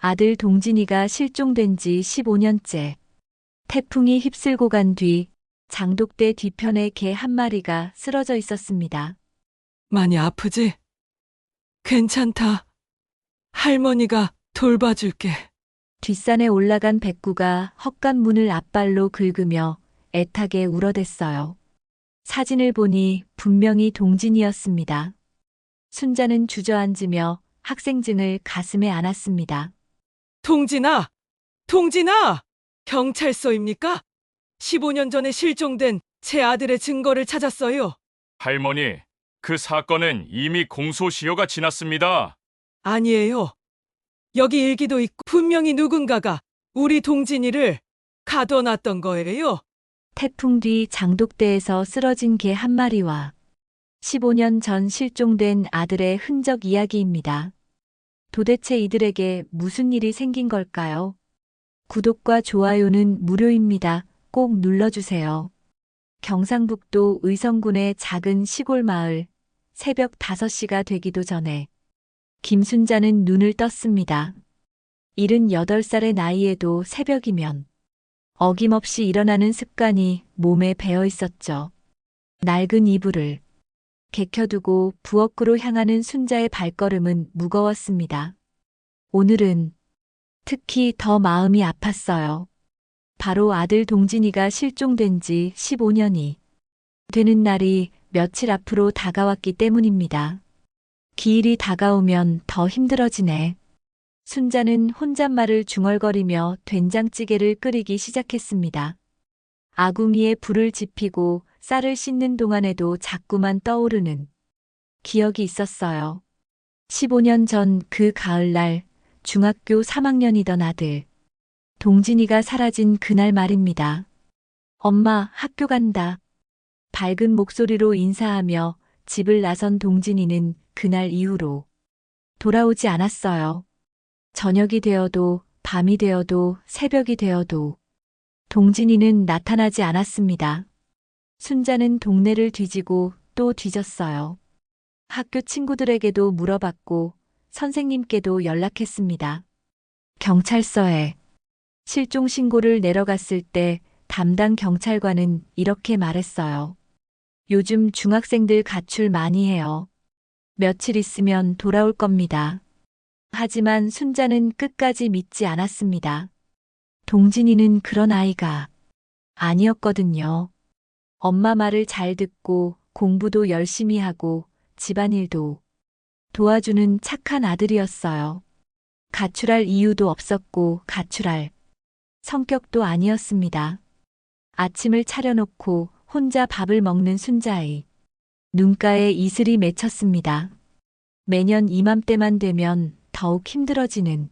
아들 동진이가 실종된 지 15년째. 태풍이 휩쓸고 간 뒤 장독대 뒤편에 개 한 마리가 쓰러져 있었습니다. 많이 아프지? 괜찮다. 할머니가 돌봐줄게. 뒷산에 올라간 백구가 헛간문을 앞발로 긁으며 애타게 울어댔어요. 사진을 보니 분명히 동진이었습니다. 순자는 주저앉으며 학생증을 가슴에 안았습니다. 동진아! 동진아! 경찰서입니까? 15년 전에 실종된 제 아들의 증거를 찾았어요. 할머니, 그 사건은 이미 공소시효가 지났습니다. 아니에요. 여기 일기도 있고 분명히 누군가가 우리 동진이를 가둬놨던 거예요. 태풍 뒤 장독대에서 쓰러진 개 한 마리와 15년 전 실종된 아들의 흔적 이야기입니다. 도대체 이들에게 무슨 일이 생긴 걸까요? 구독과 좋아요는 무료입니다. 꼭 눌러주세요. 경상북도 의성군의 작은 시골 마을, 새벽 5시가 되기도 전에 김순자는 눈을 떴습니다. 78살의 나이에도 새벽이면 어김없이 일어나는 습관이 몸에 배어 있었죠. 낡은 이불을 개켜두고 부엌으로 향하는 순자의 발걸음은 무거웠습니다. 오늘은 특히 더 마음이 아팠어요. 바로 아들 동진이가 실종된 지 15년이 되는 날이 며칠 앞으로 다가왔기 때문입니다. 기일이 다가오면 더 힘들어지네. 순자는 혼잣말을 중얼거리며 된장찌개를 끓이기 시작했습니다. 아궁이에 불을 지피고 쌀을 씻는 동안에도 자꾸만 떠오르는 기억이 있었어요. 15년 전 그 가을날 중학교 3학년이던 아들 동진이가 사라진 그날 말입니다. 엄마, 학교 간다. 밝은 목소리로 인사하며 집을 나선 동진이는 그날 이후로 돌아오지 않았어요. 저녁이 되어도 밤이 되어도 새벽이 되어도 동진이는 나타나지 않았습니다. 순자는 동네를 뒤지고 또 뒤졌어요. 학교 친구들에게도 물어봤고 선생님께도 연락했습니다. 경찰서에 실종 신고를 내려갔을 때 담당 경찰관은 이렇게 말했어요. 요즘 중학생들 가출 많이 해요. 며칠 있으면 돌아올 겁니다. 하지만 순자는 끝까지 믿지 않았습니다. 동진이는 그런 아이가 아니었거든요. 엄마 말을 잘 듣고 공부도 열심히 하고 집안일도 도와주는 착한 아들이었어요. 가출할 이유도 없었고 가출할 성격도 아니었습니다. 아침을 차려놓고 혼자 밥을 먹는 순자의 눈가에 이슬이 맺혔습니다. 매년 이맘때만 되면 더욱 힘들어지는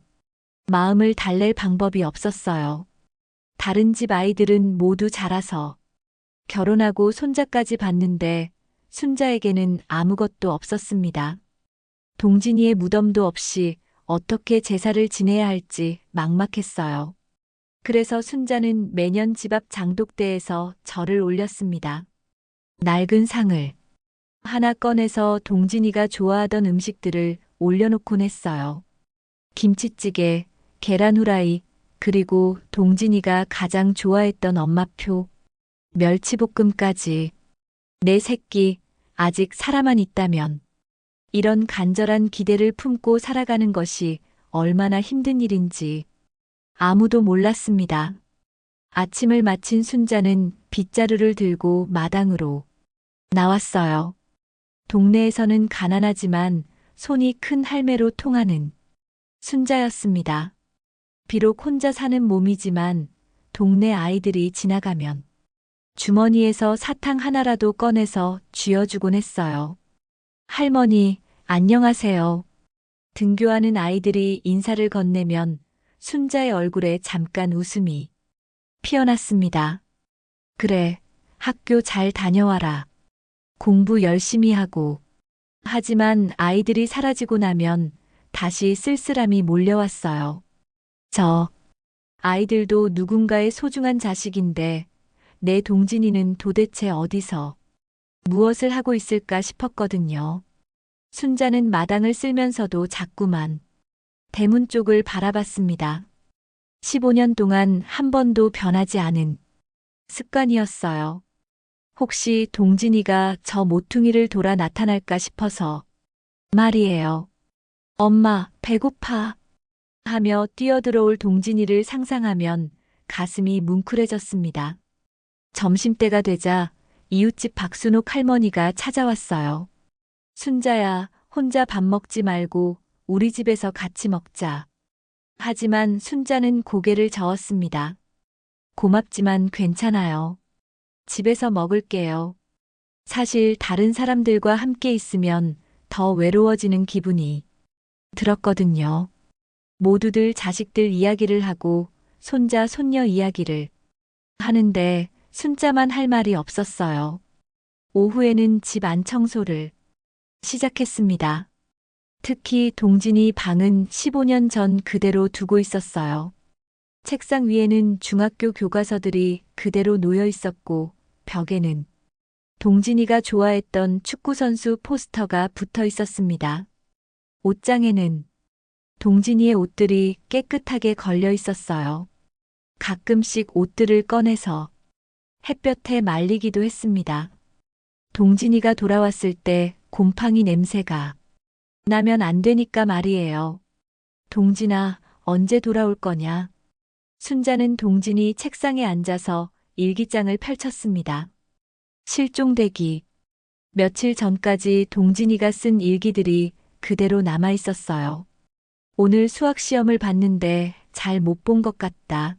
마음을 달랠 방법이 없었어요. 다른 집 아이들은 모두 자라서 결혼하고 손자까지 봤는데 순자에게는 아무것도 없었습니다. 동진이의 무덤도 없이 어떻게 제사를 지내야 할지 막막했어요. 그래서 순자는 매년 집 앞 장독대에서 절을 올렸습니다. 낡은 상을 하나 꺼내서 동진이가 좋아하던 음식들을 올려놓곤 했어요. 김치찌개, 계란 후라이, 그리고 동진이가 가장 좋아했던 엄마표, 멸치볶음까지. 내 새끼, 아직 살아만 있다면. 이런 간절한 기대를 품고 살아가는 것이 얼마나 힘든 일인지 아무도 몰랐습니다. 아침을 마친 순자는 빗자루를 들고 마당으로 나왔어요. 동네에서는 가난하지만 손이 큰 할매로 통하는 순자였습니다. 비록 혼자 사는 몸이지만 동네 아이들이 지나가면 주머니에서 사탕 하나라도 꺼내서 쥐어주곤 했어요. 할머니, 안녕하세요. 등교하는 아이들이 인사를 건네면 순자의 얼굴에 잠깐 웃음이 피어났습니다. 그래, 학교 잘 다녀와라. 공부 열심히 하고. 하지만 아이들이 사라지고 나면 다시 쓸쓸함이 몰려왔어요. 저 아이들도 누군가의 소중한 자식인데 내 동진이는 도대체 어디서 무엇을 하고 있을까 싶었거든요. 순자는 마당을 쓸면서도 자꾸만 대문 쪽을 바라봤습니다. 15년 동안 한 번도 변하지 않은 습관이었어요. 혹시 동진이가 저 모퉁이를 돌아 나타날까 싶어서 말이에요. 엄마, 배고파. 하며 뛰어들어올 동진이를 상상하면 가슴이 뭉클해졌습니다. 점심때가 되자 이웃집 박순옥 할머니가 찾아왔어요. 순자야, 혼자 밥 먹지 말고 우리 집에서 같이 먹자. 하지만 순자는 고개를 저었습니다. 고맙지만 괜찮아요. 집에서 먹을게요. 사실 다른 사람들과 함께 있으면 더 외로워지는 기분이 들었거든요. 모두들 자식들 이야기를 하고 손자, 손녀 이야기를 하는데 순자만 할 말이 없었어요. 오후에는 집 안 청소를 시작했습니다. 특히 동진이 방은 15년 전 그대로 두고 있었어요. 책상 위에는 중학교 교과서들이 그대로 놓여 있었고 벽에는 동진이가 좋아했던 축구선수 포스터가 붙어 있었습니다. 옷장에는 동진이의 옷들이 깨끗하게 걸려 있었어요. 가끔씩 옷들을 꺼내서 햇볕에 말리기도 했습니다. 동진이가 돌아왔을 때 곰팡이 냄새가 나면 안 되니까 말이에요. 동진아, 언제 돌아올 거냐? 순자는 동진이 책상에 앉아서 일기장을 펼쳤습니다. 실종되기. 며칠 전까지 동진이가 쓴 일기들이 그대로 남아 있었어요. 오늘 수학 시험을 봤는데 잘 못 본 것 같다.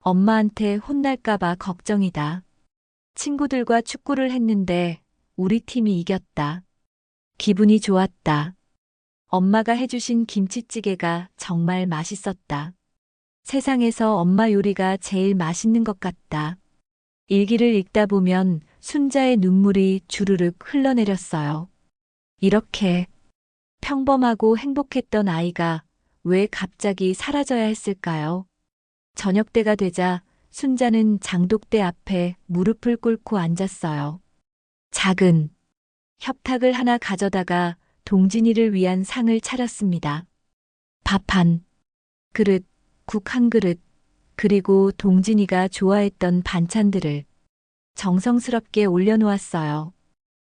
엄마한테 혼날까봐 걱정이다. 친구들과 축구를 했는데 우리 팀이 이겼다. 기분이 좋았다. 엄마가 해주신 김치찌개가 정말 맛있었다. 세상에서 엄마 요리가 제일 맛있는 것 같다. 일기를 읽다 보면 순자의 눈물이 주르륵 흘러내렸어요. 이렇게 평범하고 행복했던 아이가 왜 갑자기 사라져야 했을까요? 저녁 때가 되자 순자는 장독대 앞에 무릎을 꿇고 앉았어요. 작은 협탁을 하나 가져다가 동진이를 위한 상을 차렸습니다. 밥 한 그릇, 국 한 그릇, 그리고 동진이가 좋아했던 반찬들을 정성스럽게 올려놓았어요.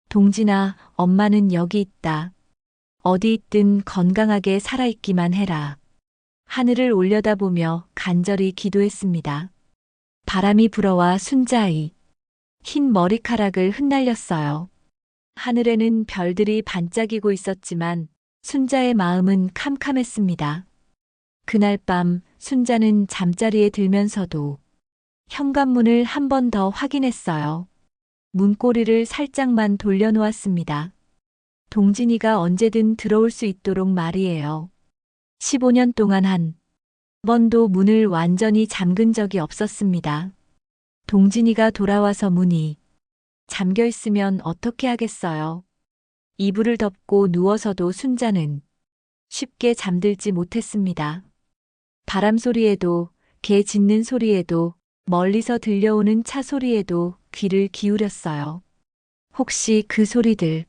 동진아, 엄마는 여기 있다. 어디 있든 건강하게 살아있기만 해라. 하늘을 올려다보며 간절히 기도했습니다. 바람이 불어와 순자의 흰 머리카락을 흩날렸어요. 하늘에는 별들이 반짝이고 있었지만 순자의 마음은 캄캄했습니다. 그날 밤 순자는 잠자리에 들면서도 현관문을 한 번 더 확인했어요. 문고리를 살짝만 돌려놓았습니다. 동진이가 언제든 들어올 수 있도록 말이에요. 15년 동안 한 번도 문을 완전히 잠근 적이 없었습니다. 동진이가 돌아와서 문이 잠겨 있으면 어떻게 하겠어요? 이불을 덮고 누워서도 순자는 쉽게 잠들지 못했습니다. 바람 소리에도, 개 짖는 소리에도, 멀리서 들려오는 차 소리에도 귀를 기울였어요. 혹시 그 소리들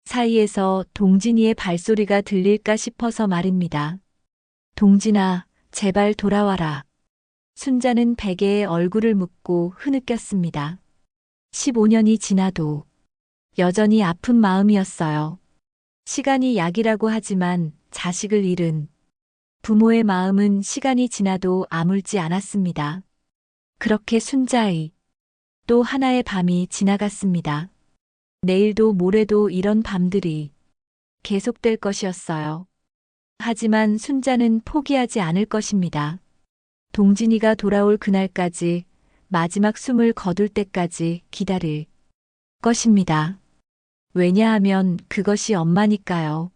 사이에서 동진이의 발소리가 들릴까 싶어서 말입니다. 동진아, 제발 돌아와라. 순자는 베개에 얼굴을 묻고 흐느꼈습니다. 15년이 지나도 여전히 아픈 마음이었어요. 시간이 약이라고 하지만 자식을 잃은 부모의 마음은 시간이 지나도 아물지 않았습니다. 그렇게 순자의 또 하나의 밤이 지나갔습니다. 내일도 모레도 이런 밤들이 계속될 것이었어요. 하지만 순자는 포기하지 않을 것입니다. 동진이가 돌아올 그날까지 마지막 숨을 거둘 때까지 기다릴 것입니다. 왜냐하면 그것이 엄마니까요.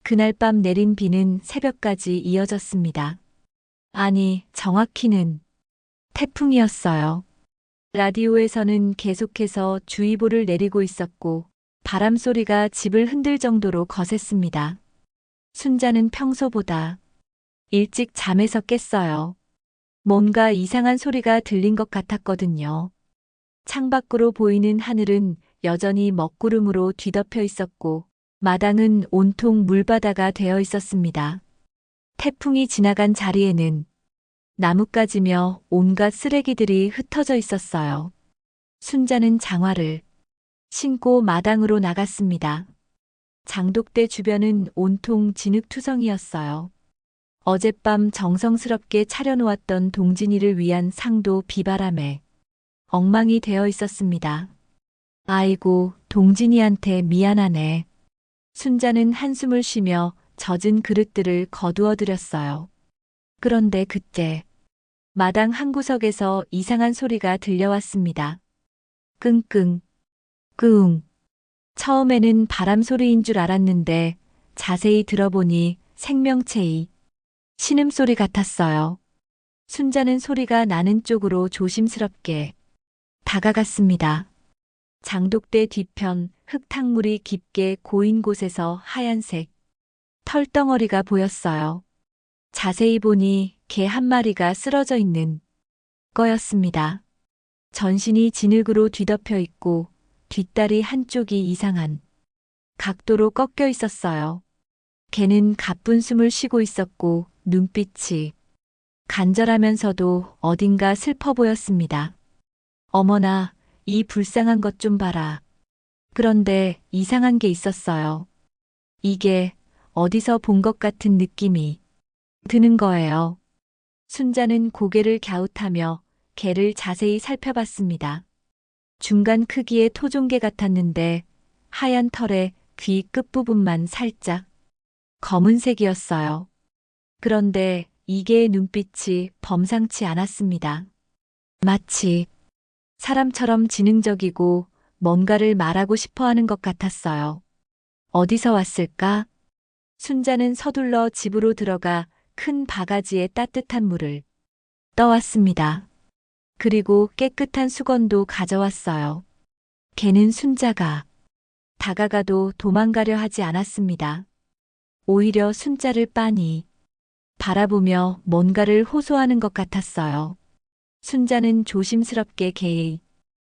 그날 밤 내린 비는 새벽까지 이어졌습니다. 아니, 정확히는 태풍이었어요. 라디오에서는 계속해서 주의보를 내리고 있었고 바람 소리가 집을 흔들 정도로 거셌습니다. 순자는 평소보다 일찍 잠에서 깼어요. 뭔가 이상한 소리가 들린 것 같았거든요. 창밖으로 보이는 하늘은 여전히 먹구름으로 뒤덮여 있었고 마당은 온통 물바다가 되어 있었습니다. 태풍이 지나간 자리에는 나뭇가지며 온갖 쓰레기들이 흩어져 있었어요. 순자는 장화를 신고 마당으로 나갔습니다. 장독대 주변은 온통 진흙투성이었어요. 어젯밤 정성스럽게 차려놓았던 동진이를 위한 상도 비바람에 엉망이 되어 있었습니다. 아이고, 동진이한테 미안하네. 순자는 한숨을 쉬며 젖은 그릇들을 거두어 드렸어요. 그런데 그때 마당 한 구석에서 이상한 소리가 들려왔습니다. 끙끙, 끙. 처음에는 바람 소리인 줄 알았는데 자세히 들어보니 생명체의 신음소리 같았어요. 순자는 소리가 나는 쪽으로 조심스럽게 다가갔습니다. 장독대 뒤편 흙탕물이 깊게 고인 곳에서 하얀색 털덩어리가 보였어요. 자세히 보니 개 한 마리가 쓰러져 있는 거였습니다. 전신이 진흙으로 뒤덮여 있고 뒷다리 한쪽이 이상한 각도로 꺾여 있었어요. 개는 가쁜 숨을 쉬고 있었고 눈빛이 간절하면서도 어딘가 슬퍼 보였습니다. 어머나, 이 불쌍한 것 좀 봐라. 그런데 이상한 게 있었어요. 이게 어디서 본 것 같은 느낌이 드는 거예요. 순자는 고개를 갸웃하며 개를 자세히 살펴봤습니다. 중간 크기의 토종개 같았는데 하얀 털에 귀 끝부분만 살짝 검은색이었어요. 그런데 이 개의 눈빛이 범상치 않았습니다. 마치 사람처럼 지능적이고 뭔가를 말하고 싶어 하는 것 같았어요. 어디서 왔을까? 순자는 서둘러 집으로 들어가 큰 바가지에 따뜻한 물을 떠왔습니다. 그리고 깨끗한 수건도 가져왔어요. 개는 순자가 다가가도 도망가려 하지 않았습니다. 오히려 순자를 빤히 바라보며 뭔가를 호소하는 것 같았어요. 순자는 조심스럽게 개의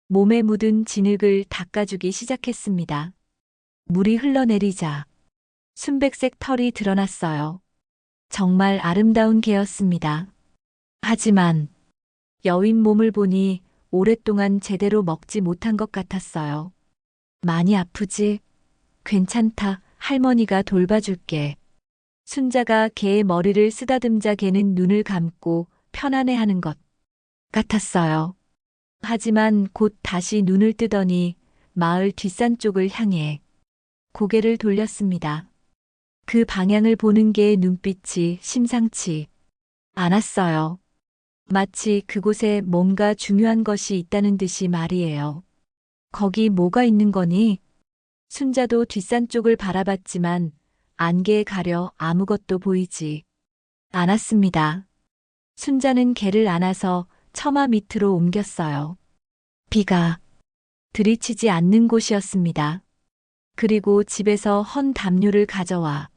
몸에 묻은 진흙을 닦아주기 시작했습니다. 물이 흘러내리자 순백색 털이 드러났어요. 정말 아름다운 개였습니다. 하지만 여윈 몸을 보니 오랫동안 제대로 먹지 못한 것 같았어요. 많이 아프지? 괜찮다. 할머니가 돌봐줄게. 순자가 개의 머리를 쓰다듬자 개는 눈을 감고 편안해하는 것 같았어요. 하지만 곧 다시 눈을 뜨더니 마을 뒷산 쪽을 향해 고개를 돌렸습니다. 그 방향을 보는 개의 눈빛이 심상치 않았어요. 마치 그곳에 뭔가 중요한 것이 있다는 듯이 말이에요. 거기 뭐가 있는 거니? 순자도 뒷산 쪽을 바라봤지만 안개에 가려 아무것도 보이지 않았습니다. 순자는 개를 안아서 처마 밑으로 옮겼어요. 비가 들이치지 않는 곳이었습니다. 그리고 집에서 헌 담요를 가져와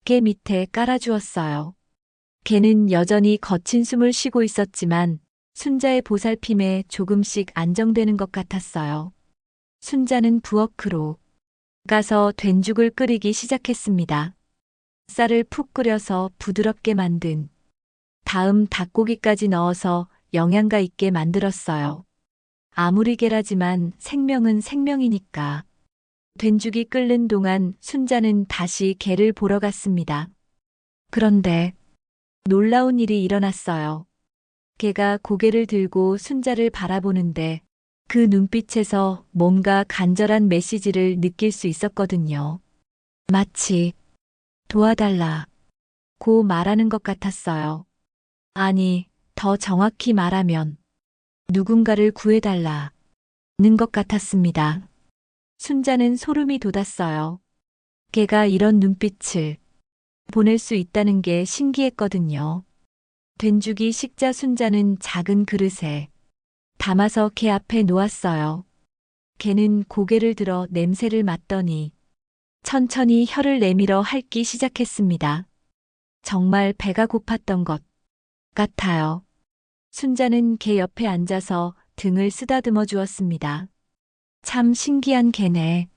개 밑에 깔아주었어요. 개는 여전히 거친 숨을 쉬고 있었지만 순자의 보살핌에 조금씩 안정되는 것 같았어요. 순자는 부엌으로 가서 된죽을 끓이기 시작했습니다. 쌀을 푹 끓여서 부드럽게 만든 다음 닭고기까지 넣어서 영양가 있게 만들었어요. 아무리 개라지만 생명은 생명이니까. 된죽이 끓는 동안 순자는 다시 개를 보러 갔습니다. 그런데 놀라운 일이 일어났어요. 개가 고개를 들고 순자를 바라보는데 그 눈빛에서 뭔가 간절한 메시지를 느낄 수 있었거든요. 마치 도와달라고 말하는 것 같았어요. 아니, 더 정확히 말하면 누군가를 구해달라는 것 같았습니다. 순자는 소름이 돋았어요. 개가 이런 눈빛을 보낼 수 있다는 게 신기했거든요. 된죽이 식자 순자는 작은 그릇에 담아서 개 앞에 놓았어요. 개는 고개를 들어 냄새를 맡더니 천천히 혀를 내밀어 핥기 시작했습니다. 정말 배가 고팠던 것 같아요. 순자는 개 옆에 앉아서 등을 쓰다듬어 주었습니다. 참 신기한 개네.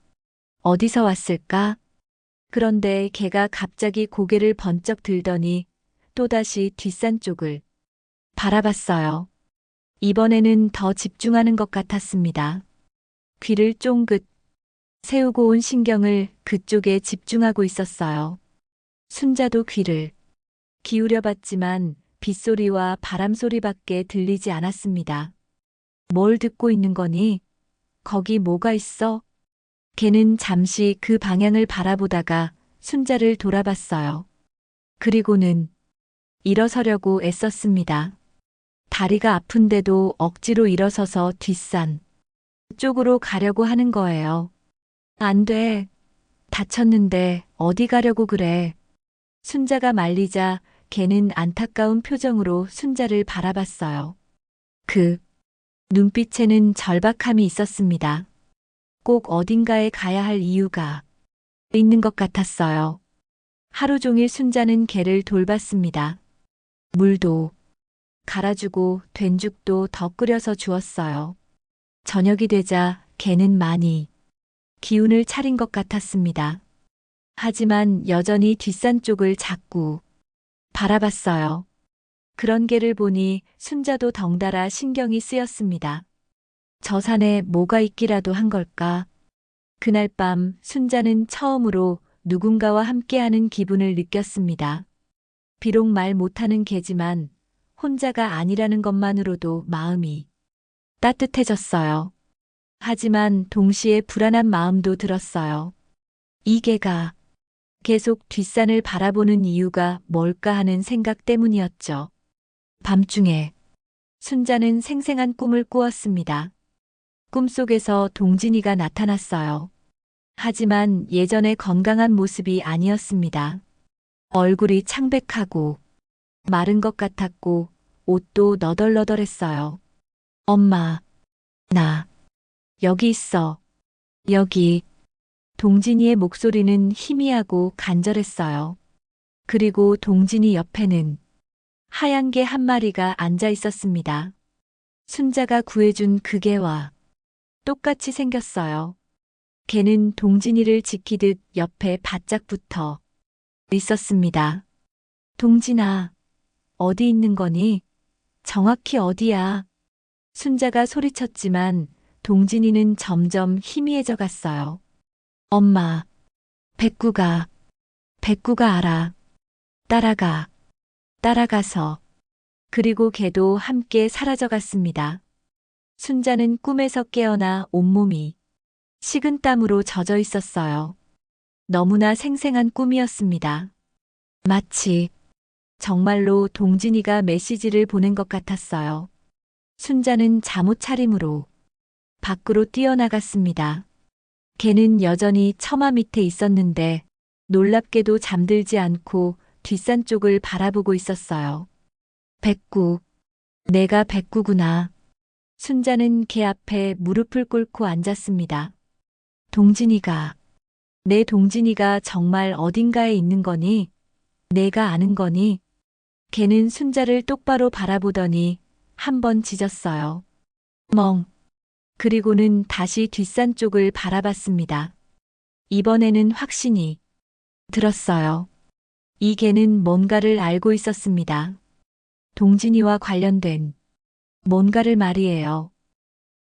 어디서 왔을까? 그런데 개가 갑자기 고개를 번쩍 들더니 또다시 뒷산 쪽을 바라봤어요. 이번에는 더 집중하는 것 같았습니다. 귀를 쫑긋 세우고 온 신경을 그쪽에 집중하고 있었어요. 순자도 귀를 기울여 봤지만 빗소리와 바람소리밖에 들리지 않았습니다. 뭘 듣고 있는 거니? 거기 뭐가 있어? 걔는 잠시 그 방향을 바라보다가 순자를 돌아봤어요. 그리고는 일어서려고 애썼습니다. 다리가 아픈데도 억지로 일어서서 뒷산 쪽으로 가려고 하는 거예요. 안 돼. 다쳤는데 어디 가려고 그래. 순자가 말리자 걔는 안타까운 표정으로 순자를 바라봤어요. 그 눈빛에는 절박함이 있었습니다. 꼭 어딘가에 가야 할 이유가 있는 것 같았어요. 하루 종일 순자는 걔를 돌봤습니다. 물도 갈아주고 된죽도 더 끓여서 주었어요. 저녁이 되자 걔는 많이 기운을 차린 것 같았습니다. 하지만 여전히 뒷산 쪽을 자꾸 바라봤어요. 그런 걔를 보니 순자도 덩달아 신경이 쓰였습니다. 저 산에 뭐가 있기라도 한 걸까? 그날 밤 순자는 처음으로 누군가와 함께하는 기분을 느꼈습니다. 비록 말 못하는 걔지만 혼자가 아니라는 것만으로도 마음이 따뜻해졌어요. 하지만 동시에 불안한 마음도 들었어요. 이 개가 계속 뒷산을 바라보는 이유가 뭘까 하는 생각 때문이었죠. 밤중에 순자는 생생한 꿈을 꾸었습니다. 꿈속에서 동진이가 나타났어요. 하지만 예전의 건강한 모습이 아니었습니다. 얼굴이 창백하고 마른 것 같았고 옷도 너덜너덜했어요. 엄마, 나 여기 있어. 여기. 동진이의 목소리는 희미하고 간절했어요. 그리고 동진이 옆에는 하얀 개 한 마리가 앉아 있었습니다. 순자가 구해준 그 개와 똑같이 생겼어요. 개는 동진이를 지키듯 옆에 바짝 붙어 있었습니다. 동진아, 어디 있는 거니? 정확히 어디야? 순자가 소리쳤지만 동진이는 점점 희미해져 갔어요. 엄마, 백구가 알아. 따라가서. 그리고 걔도 함께 사라져 갔습니다. 순자는 꿈에서 깨어나 온몸이 식은 땀으로 젖어 있었어요. 너무나 생생한 꿈이었습니다. 마치 정말로 동진이가 메시지를 보낸 것 같았어요. 순자는 잠옷 차림으로 밖으로 뛰어나갔습니다. 걔는 여전히 처마 밑에 있었는데 놀랍게도 잠들지 않고 뒷산 쪽을 바라보고 있었어요. 백구, 내가 백구구나. 순자는 걔 앞에 무릎을 꿇고 앉았습니다. 동진이가, 내 동진이가 정말 어딘가에 있는 거니? 내가 아는 거니? 걔는 순자를 똑바로 바라보더니 한 번 짖었어요. 멍. 그리고는 다시 뒷산 쪽을 바라봤습니다. 이번에는 확신이 들었어요. 이 개는 뭔가를 알고 있었습니다. 동진이와 관련된 뭔가를 말이에요.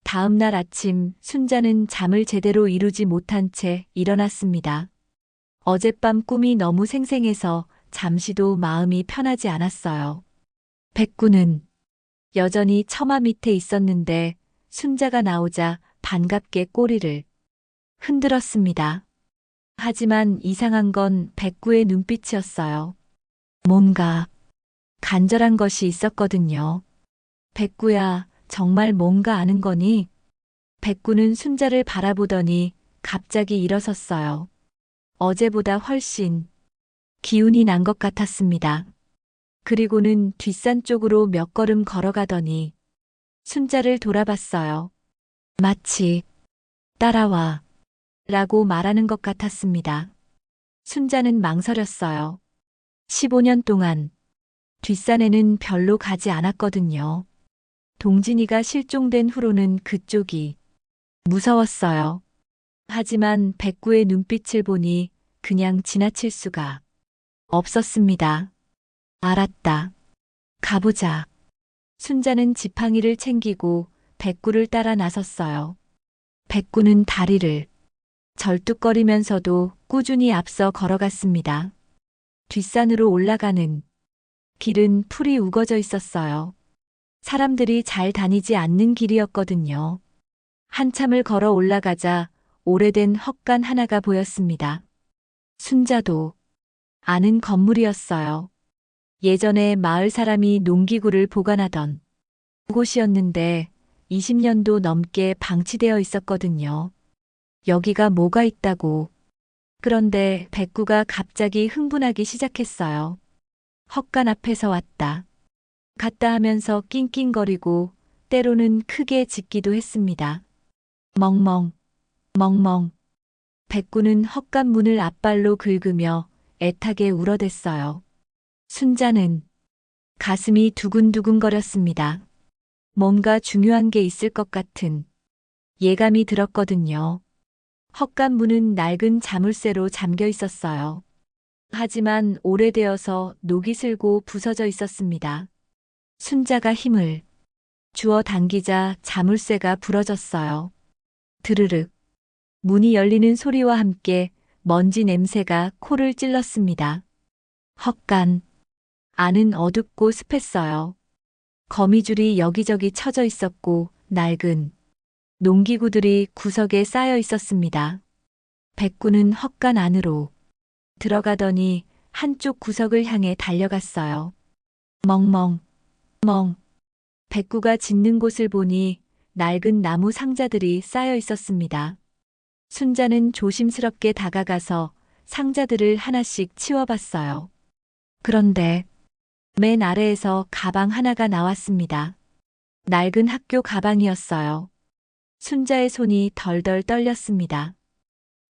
다음 날 아침 순자는 잠을 제대로 이루지 못한 채 일어났습니다. 어젯밤 꿈이 너무 생생해서 잠시도 마음이 편하지 않았어요. 백구는 여전히 처마 밑에 있었는데 순자가 나오자 반갑게 꼬리를 흔들었습니다. 하지만 이상한 건 백구의 눈빛이었어요. 뭔가 간절한 것이 있었거든요. 백구야, 정말 뭔가 아는 거니? 백구는 순자를 바라보더니 갑자기 일어섰어요. 어제보다 훨씬 기운이 난 것 같았습니다. 그리고는 뒷산 쪽으로 몇 걸음 걸어가더니 순자를 돌아봤어요. 마치 따라와 라고 말하는 것 같았습니다. 순자는 망설였어요. 15년 동안 뒷산에는 별로 가지 않았거든요. 동진이가 실종된 후로는 그쪽이 무서웠어요. 하지만 백구의 눈빛을 보니 그냥 지나칠 수가 없었습니다. 알았다. 가보자. 순자는 지팡이를 챙기고 백구를 따라 나섰어요. 백구는 다리를 절뚝거리면서도 꾸준히 앞서 걸어갔습니다. 뒷산으로 올라가는 길은 풀이 우거져 있었어요. 사람들이 잘 다니지 않는 길이었거든요. 한참을 걸어 올라가자 오래된 헛간 하나가 보였습니다. 순자도 아는 건물이었어요. 예전에 마을 사람이 농기구를 보관하던 곳이었는데 20년도 넘게 방치되어 있었거든요. 여기가 뭐가 있다고. 그런데 백구가 갑자기 흥분하기 시작했어요. 헛간 앞에서 왔다 갔다 하면서 낑낑거리고 때로는 크게 짖기도 했습니다. 멍멍, 멍멍. 백구는 헛간 문을 앞발로 긁으며 애타게 울어댔어요. 순자는 가슴이 두근두근거렸습니다. 뭔가 중요한 게 있을 것 같은 예감이 들었거든요. 헛간 문은 낡은 자물쇠로 잠겨 있었어요. 하지만 오래되어서 녹이 슬고 부서져 있었습니다. 순자가 힘을 주어 당기자 자물쇠가 부러졌어요. 드르륵. 문이 열리는 소리와 함께 먼지 냄새가 코를 찔렀습니다. 헛간 안은 어둡고 습했어요. 거미줄이 여기저기 쳐져 있었고 낡은 농기구들이 구석에 쌓여 있었습니다. 백구는 헛간 안으로 들어가더니 한쪽 구석을 향해 달려갔어요. 멍멍, 멍. 백구가 짖는 곳을 보니 낡은 나무 상자들이 쌓여 있었습니다. 순자는 조심스럽게 다가가서 상자들을 하나씩 치워봤어요. 그런데 맨 아래에서 가방 하나가 나왔습니다. 낡은 학교 가방이었어요. 순자의 손이 덜덜 떨렸습니다.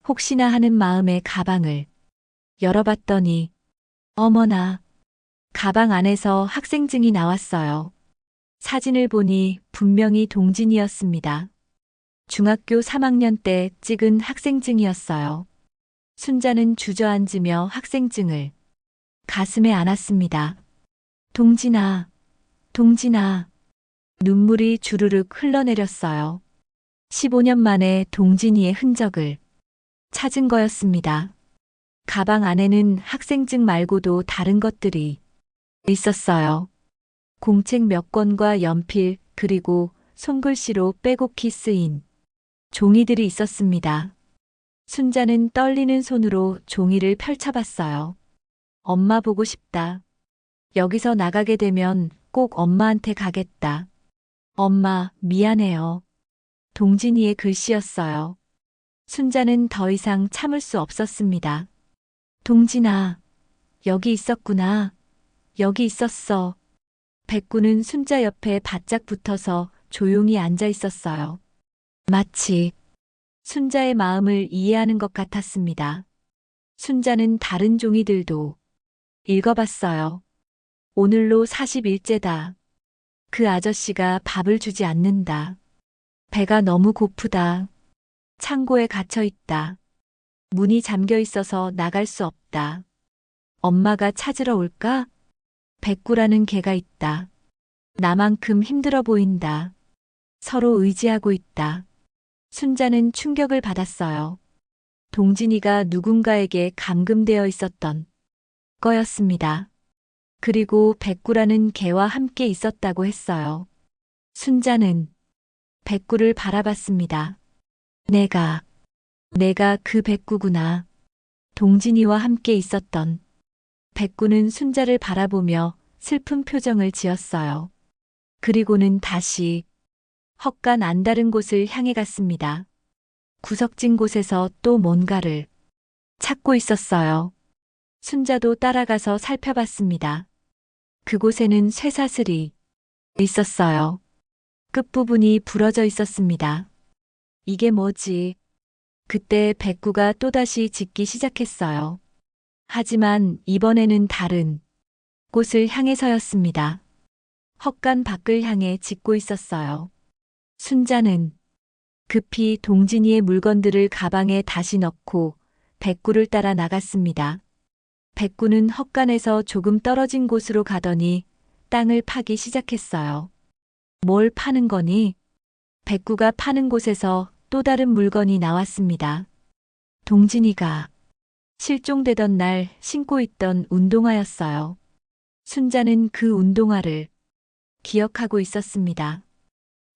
혹시나 하는 마음에 가방을 열어봤더니 어머나, 가방 안에서 학생증이 나왔어요. 사진을 보니 분명히 동진이었습니다. 중학교 3학년 때 찍은 학생증이었어요. 순자는 주저앉으며 학생증을 가슴에 안았습니다. 동진아, 동진아. 눈물이 주르륵 흘러내렸어요. 15년 만에 동진이의 흔적을 찾은 거였습니다. 가방 안에는 학생증 말고도 다른 것들이 있었어요. 공책 몇 권과 연필, 그리고 손글씨로 빼곡히 쓰인 종이들이 있었습니다. 순자는 떨리는 손으로 종이를 펼쳐봤어요. 엄마 보고 싶다. 여기서 나가게 되면 꼭 엄마한테 가겠다. 엄마, 미안해요. 동진이의 글씨였어요. 순자는 더 이상 참을 수 없었습니다. 동진아, 여기 있었구나. 여기 있었어. 백구는 순자 옆에 바짝 붙어서 조용히 앉아 있었어요. 마치 순자의 마음을 이해하는 것 같았습니다. 순자는 다른 종이들도 읽어봤어요. 오늘로 40일째다. 그 아저씨가 밥을 주지 않는다. 배가 너무 고프다. 창고에 갇혀 있다. 문이 잠겨 있어서 나갈 수 없다. 엄마가 찾으러 올까? 백구라는 개가 있다. 나만큼 힘들어 보인다. 서로 의지하고 있다. 순자는 충격을 받았어요. 동진이가 누군가에게 감금되어 있었던 거였습니다. 그리고 백구라는 개와 함께 있었다고 했어요. 순자는 백구를 바라봤습니다. 내가 그 백구구나. 동진이와 함께 있었던. 백구는 순자를 바라보며 슬픈 표정을 지었어요. 그리고는 다시 헛간 안다른 곳을 향해 갔습니다. 구석진 곳에서 또 뭔가를 찾고 있었어요. 순자도 따라가서 살펴봤습니다. 그곳에는 쇠사슬이 있었어요. 끝부분이 부러져 있었습니다. 이게 뭐지? 그때 백구가 또다시 짖기 시작했어요. 하지만 이번에는 다른 곳을 향해서였습니다. 헛간 밖을 향해 짖고 있었어요. 순자는 급히 동진이의 물건들을 가방에 다시 넣고 백구를 따라 나갔습니다. 백구는 헛간에서 조금 떨어진 곳으로 가더니 땅을 파기 시작했어요. 뭘 파는 거니? 백구가 파는 곳에서 또 다른 물건이 나왔습니다. 동진이가 실종되던 날 신고 있던 운동화였어요. 순자는 그 운동화를 기억하고 있었습니다.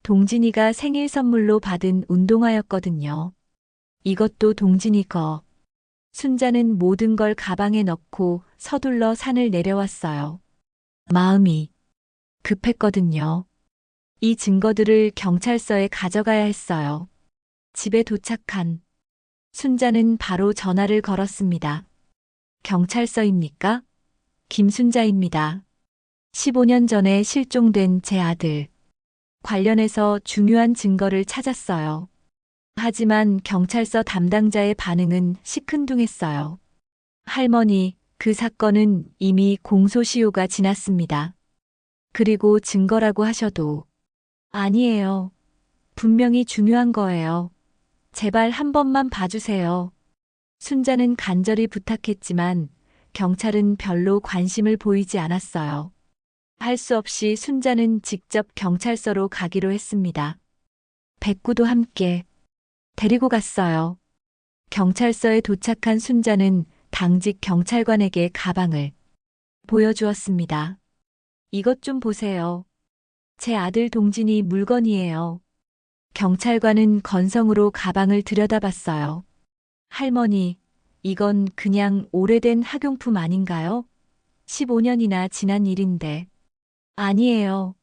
동진이가 생일 선물로 받은 운동화였거든요. 이것도 동진이 거. 순자는 모든 걸 가방에 넣고 서둘러 산을 내려왔어요. 마음이 급했거든요. 이 증거들을 경찰서에 가져가야 했어요. 집에 도착한 순자는 바로 전화를 걸었습니다. 경찰서입니까? 김순자입니다. 15년 전에 실종된 제 아들. 관련해서 중요한 증거를 찾았어요. 하지만 경찰서 담당자의 반응은 시큰둥했어요. 할머니, 그 사건은 이미 공소시효가 지났습니다. 그리고 증거라고 하셔도 아니에요. 분명히 중요한 거예요. 제발 한 번만 봐주세요. 순자는 간절히 부탁했지만 경찰은 별로 관심을 보이지 않았어요. 할 수 없이 순자는 직접 경찰서로 가기로 했습니다. 백구도 함께 데리고 갔어요. 경찰서에 도착한 순자는 당직 경찰관에게 가방을 보여주었습니다. 이것 좀 보세요. 제 아들 동진이 물건이에요. 경찰관은 건성으로 가방을 들여다봤어요. 할머니, 이건 그냥 오래된 학용품 아닌가요? 15년이나 지난 일인데. 아니에요.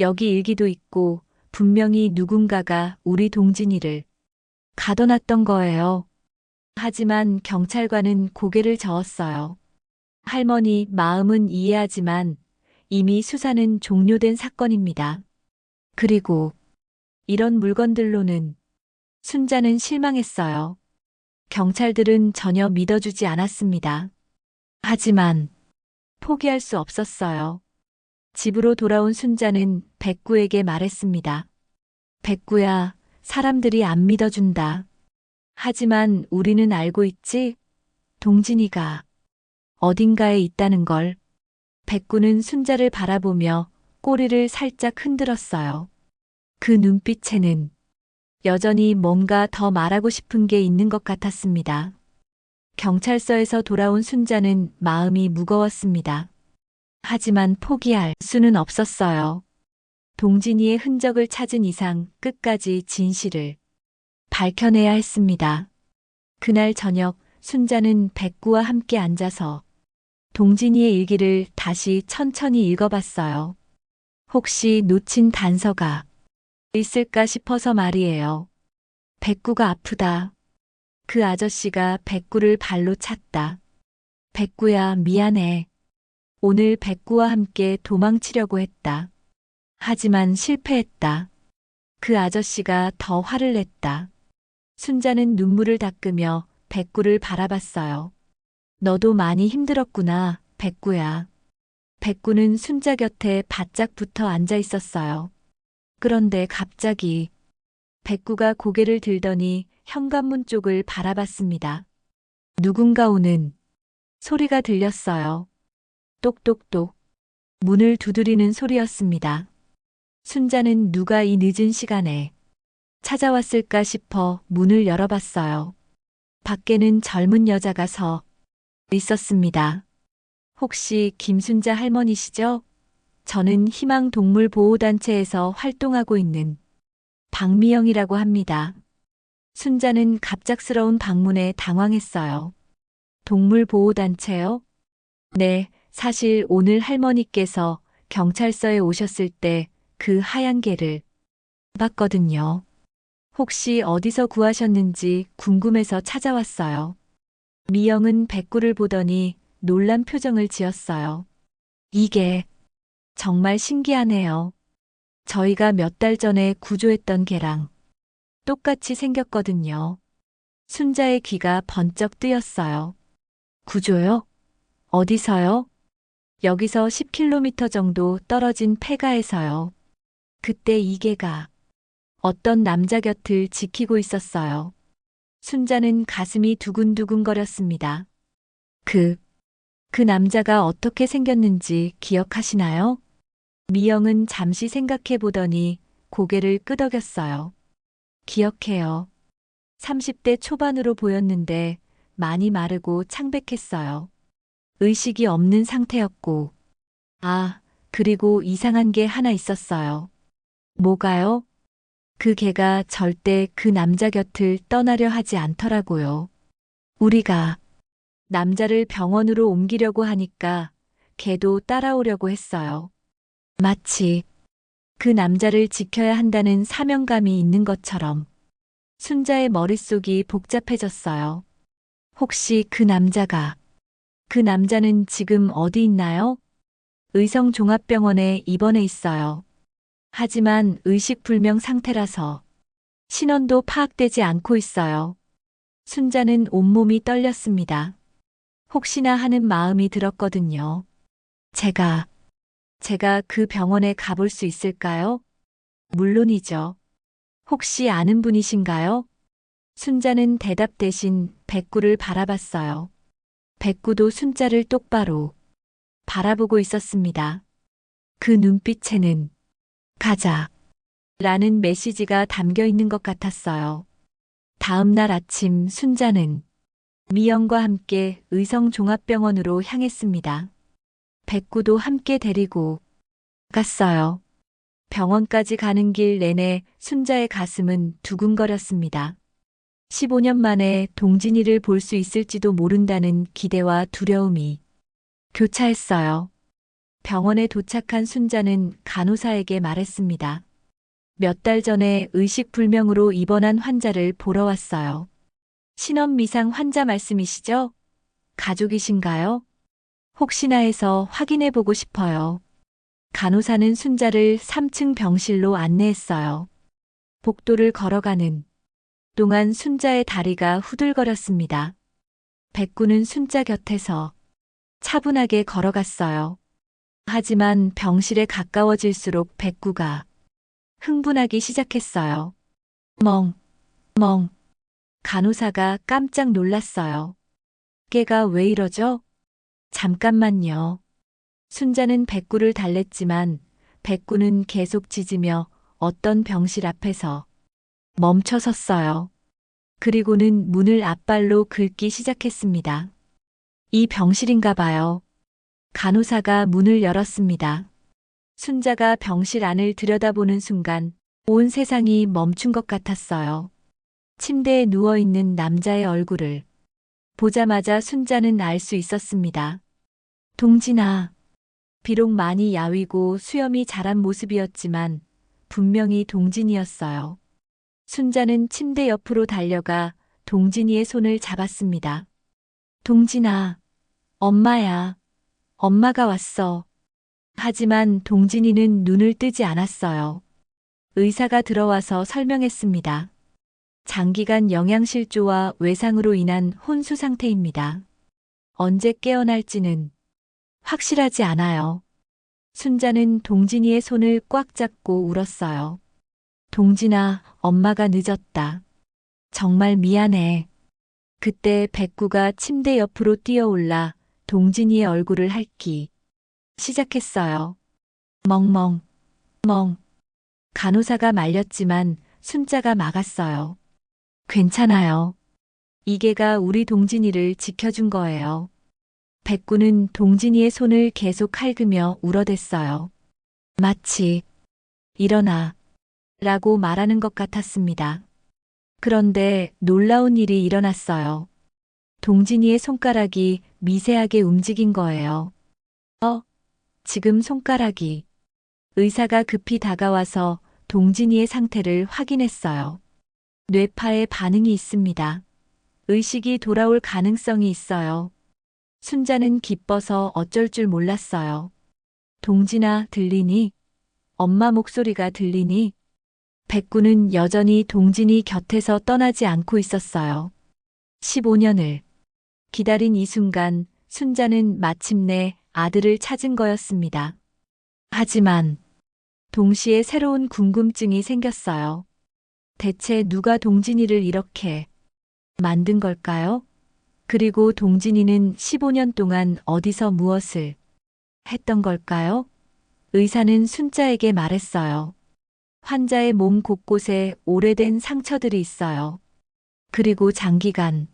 여기 일기도 있고 분명히 누군가가 우리 동진이를 가둬놨던 거예요. 하지만 경찰관은 고개를 저었어요. 할머니, 마음은 이해하지만 이미 수사는 종료된 사건입니다. 그리고 이런 물건들로는 순자는 실망했어요. 경찰들은 전혀 믿어주지 않았습니다. 하지만 포기할 수 없었어요. 집으로 돌아온 순자는 백구에게 말했습니다. 백구야, 사람들이 안 믿어준다. 하지만 우리는 알고 있지? 동진이가 어딘가에 있다는 걸. 백구는 순자를 바라보며 꼬리를 살짝 흔들었어요. 그 눈빛에는 여전히 뭔가 더 말하고 싶은 게 있는 것 같았습니다. 경찰서에서 돌아온 순자는 마음이 무거웠습니다. 하지만 포기할 수는 없었어요. 동진이의 흔적을 찾은 이상 끝까지 진실을 밝혀내야 했습니다. 그날 저녁 순자는 백구와 함께 앉아서 동진이의 일기를 다시 천천히 읽어봤어요. 혹시 놓친 단서가 있을까 싶어서 말이에요. 백구가 아프다. 그 아저씨가 백구를 발로 찼다. 백구야, 미안해. 오늘 백구와 함께 도망치려고 했다. 하지만 실패했다. 그 아저씨가 더 화를 냈다. 순자는 눈물을 닦으며 백구를 바라봤어요. 너도 많이 힘들었구나, 백구야. 백구는 순자 곁에 바짝 붙어 앉아 있었어요. 그런데 갑자기 백구가 고개를 들더니 현관문 쪽을 바라봤습니다. 누군가 오는 소리가 들렸어요. 똑똑똑. 문을 두드리는 소리였습니다. 순자는 누가 이 늦은 시간에 찾아왔을까 싶어 문을 열어봤어요. 밖에는 젊은 여자가 서 있었습니다. 혹시 김순자 할머니시죠? 저는 희망동물보호단체에서 활동하고 있는 박미영이라고 합니다. 순자는 갑작스러운 방문에 당황했어요. 동물보호단체요? 네, 사실 오늘 할머니께서 경찰서에 오셨을 때 그 하얀 개를 봤거든요. 혹시 어디서 구하셨는지 궁금해서 찾아왔어요. 미영은 백구를 보더니 놀란 표정을 지었어요. 이게 정말 신기하네요. 저희가 몇 달 전에 구조했던 개랑 똑같이 생겼거든요. 순자의 귀가 번쩍 뜨였어요. 구조요? 어디서요? 여기서 10km 정도 떨어진 폐가에서요. 그때 이 개가 어떤 남자 곁을 지키고 있었어요. 순자는 가슴이 두근두근거렸습니다. 그 그 남자가 어떻게 생겼는지 기억하시나요? 미영은 잠시 생각해 보더니 고개를 끄덕였어요. 기억해요. 30대 초반으로 보였는데 많이 마르고 창백했어요. 의식이 없는 상태였고, 아, 그리고 이상한 게 하나 있었어요. 뭐가요? 그 개가 절대 그 남자 곁을 떠나려 하지 않더라고요. 우리가 남자를 병원으로 옮기려고 하니까 개도 따라오려고 했어요. 마치 그 남자를 지켜야 한다는 사명감이 있는 것처럼 순자의 머릿속이 복잡해졌어요. 혹시 그 남자는 지금 어디 있나요? 의성종합병원에 입원해 있어요. 하지만 의식불명 상태라서 신원도 파악되지 않고 있어요. 순자는 온몸이 떨렸습니다. 혹시나 하는 마음이 들었거든요. 제가 그 병원에 가볼 수 있을까요? 물론이죠. 혹시 아는 분이신가요? 순자는 대답 대신 백구를 바라봤어요. 백구도 순자를 똑바로 바라보고 있었습니다. 그 눈빛에는 가자 라는 메시지가 담겨 있는 것 같았어요. 다음 날 아침 순자는 미영과 함께 의성종합병원으로 향했습니다. 백구도 함께 데리고 갔어요. 병원까지 가는 길 내내 순자의 가슴은 두근거렸습니다. 15년 만에 동진이를 볼 수 있을지도 모른다는 기대와 두려움이 교차했어요. 병원에 도착한 순자는 간호사에게 말했습니다. 몇 달 전에 의식불명으로 입원한 환자를 보러 왔어요. 신원미상 환자 말씀이시죠? 가족이신가요? 혹시나 해서 확인해 보고 싶어요. 간호사는 순자를 3층 병실로 안내했어요. 복도를 걸어가는 동안 순자의 다리가 후들거렸습니다. 백구는 순자 곁에서 차분하게 걸어갔어요. 하지만 병실에 가까워질수록 백구가 흥분하기 시작했어요. 멍. 간호사가 깜짝 놀랐어요. 걔가 왜 이러죠? 잠깐만요. 순자는 백구를 달랬지만 백구는 계속 짖으며 어떤 병실 앞에서 멈춰 섰어요. 그리고는 문을 앞발로 긁기 시작했습니다. 이 병실인가 봐요. 간호사가 문을 열었습니다. 순자가 병실 안을 들여다보는 순간 온 세상이 멈춘 것 같았어요. 침대에 누워있는 남자의 얼굴을 보자마자 순자는 알 수 있었습니다. 동진아. 비록 많이 야위고 수염이 자란 모습이었지만 분명히 동진이었어요. 순자는 침대 옆으로 달려가 동진이의 손을 잡았습니다. 동진아, 엄마야. 엄마가 왔어. 하지만 동진이는 눈을 뜨지 않았어요. 의사가 들어와서 설명했습니다. 장기간 영양실조와 외상으로 인한 혼수 상태입니다. 언제 깨어날지는 확실하지 않아요. 순자는 동진이의 손을 꽉 잡고 울었어요. 동진아, 엄마가 늦었다. 정말 미안해. 그때 백구가 침대 옆으로 뛰어올라 동진이의 얼굴을 핥기 시작했어요. 멍. 간호사가 말렸지만 순자가 막았어요. 괜찮아요. 이게가 우리 동진이를 지켜준 거예요. 백구는 동진이의 손을 계속 핥으며 울어댔어요. 마치 일어나 라고 말하는 것 같았습니다. 그런데 놀라운 일이 일어났어요. 동진이의 손가락이 미세하게 움직인 거예요. 지금 손가락이. 의사가 급히 다가와서 동진이의 상태를 확인했어요. 뇌파에 반응이 있습니다. 의식이 돌아올 가능성이 있어요. 순자는 기뻐서 어쩔 줄 몰랐어요. 동진아, 들리니? 엄마 목소리가 들리니? 백구는 여전히 동진이 곁에서 떠나지 않고 있었어요. 15년을 기다린 이 순간 순자는 마침내 아들을 찾은 거였습니다. 하지만 동시에 새로운 궁금증이 생겼어요. 대체 누가 동진이를 이렇게 만든 걸까요? 그리고 동진이는 15년 동안 어디서 무엇을 했던 걸까요? 의사는 순자에게 말했어요. 환자의 몸 곳곳에 오래된 상처들이 있어요. 그리고 장기간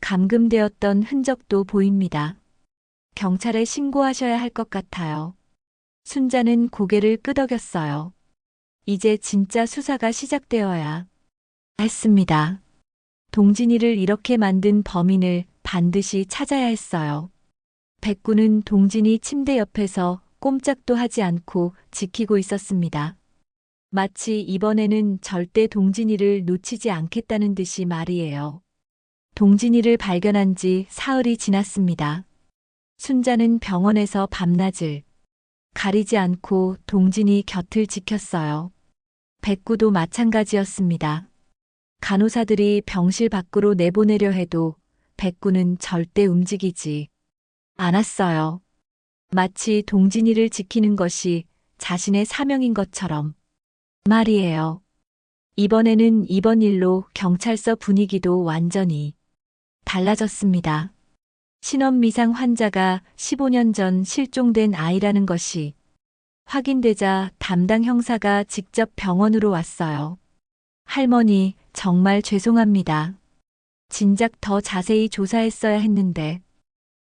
감금되었던 흔적도 보입니다. 경찰에 신고하셔야 할 것 같아요. 순자는 고개를 끄덕였어요. 이제 진짜 수사가 시작되어야 했습니다. 동진이를 이렇게 만든 범인을 반드시 찾아야 했어요. 백구는 동진이 침대 옆에서 꼼짝도 하지 않고 지키고 있었습니다. 마치 이번에는 절대 동진이를 놓치지 않겠다는 듯이 말이에요. 동진이를 발견한 지 사흘이 지났습니다. 순자는 병원에서 밤낮을 가리지 않고 동진이 곁을 지켰어요. 백구도 마찬가지였습니다. 간호사들이 병실 밖으로 내보내려 해도 백구는 절대 움직이지 않았어요. 마치 동진이를 지키는 것이 자신의 사명인 것처럼 말이에요. 이번에는 이번 일로 경찰서 분위기도 완전히 달라졌습니다. 신원미상 환자가 15년 전 실종된 아이라는 것이 확인되자 담당 형사가 직접 병원으로 왔어요. 할머니, 정말 죄송합니다. 진작 더 자세히 조사했어야 했는데.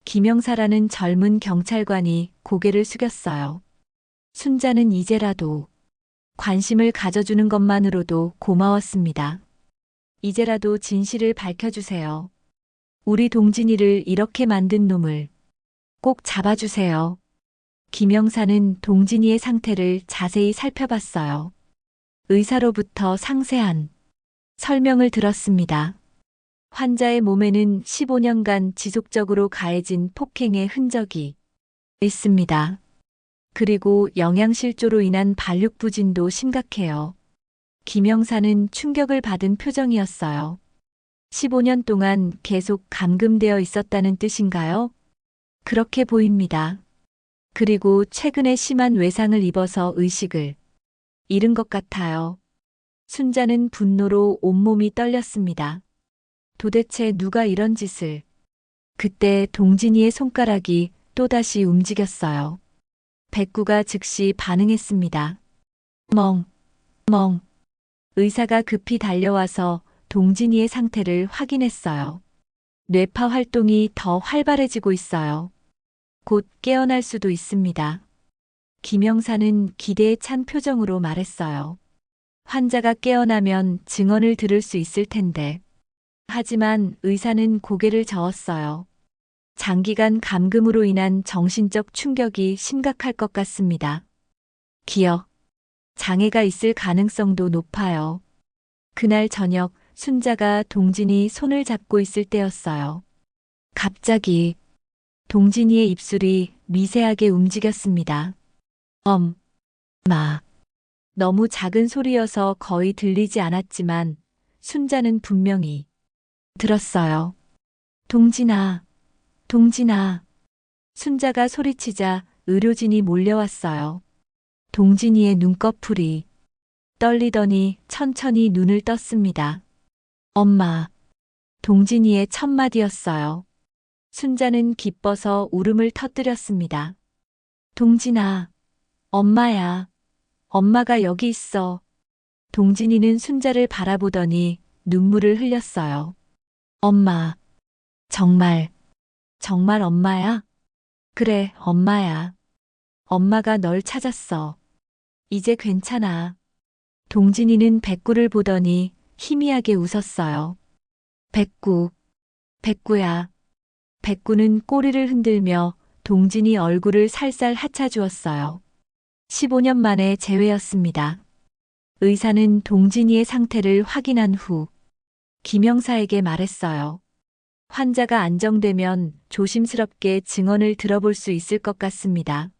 김영사라는 젊은 경찰관이 고개를 숙였어요. 순자는 이제라도 관심을 가져주는 것만으로도 고마웠습니다. 이제라도 진실을 밝혀주세요. 우리 동진이를 이렇게 만든 놈을 꼭 잡아주세요. 김영사는 동진이의 상태를 자세히 살펴봤어요. 의사로부터 상세한 설명을 들었습니다. 환자의 몸에는 15년간 지속적으로 가해진 폭행의 흔적이 있습니다. 그리고 영양실조로 인한 발육부진도 심각해요. 김영사는 충격을 받은 표정이었어요. 15년 동안 계속 감금되어 있었다는 뜻인가요? 그렇게 보입니다. 그리고 최근에 심한 외상을 입어서 의식을 잃은 것 같아요. 순자는 분노로 온몸이 떨렸습니다. 도대체 누가 이런 짓을. 그때 동진이의 손가락이 또다시 움직였어요. 백구가 즉시 반응했습니다. 멍. 의사가 급히 달려와서 동진이의 상태를 확인했어요. 뇌파 활동이 더 활발해지고 있어요. 곧 깨어날 수도 있습니다. 김영사는 기대에 찬 표정으로 말했어요. 환자가 깨어나면 증언을 들을 수 있을 텐데. 하지만 의사는 고개를 저었어요. 장기간 감금으로 인한 정신적 충격이 심각할 것 같습니다. 기억 장애가 있을 가능성도 높아요. 그날 저녁 순자가 동진이 손을 잡고 있을 때였어요. 갑자기 동진이의 입술이 미세하게 움직였습니다. 엄마. 너무 작은 소리여서 거의 들리지 않았지만 순자는 분명히 들었어요. 동진아. 순자가 소리치자 의료진이 몰려왔어요. 동진이의 눈꺼풀이 떨리더니 천천히 눈을 떴습니다. 엄마. 동진이의 첫 마디였어요. 순자는 기뻐서 울음을 터뜨렸습니다. 동진아. 엄마야. 엄마가 여기 있어. 동진이는 순자를 바라보더니 눈물을 흘렸어요. 엄마. 정말 엄마야? 그래, 엄마야. 엄마가 널 찾았어. 이제 괜찮아. 동진이는 백구를 보더니 희미하게 웃었어요. 백구야. 백구는 꼬리를 흔들며 동진이 얼굴을 살살 하차주었어요. 15년 만에 재회였습니다. 의사는 동진이의 상태를 확인한 후 김영사에게 말했어요. 환자가 안정되면 조심스럽게 증언을 들어볼 수 있을 것 같습니다.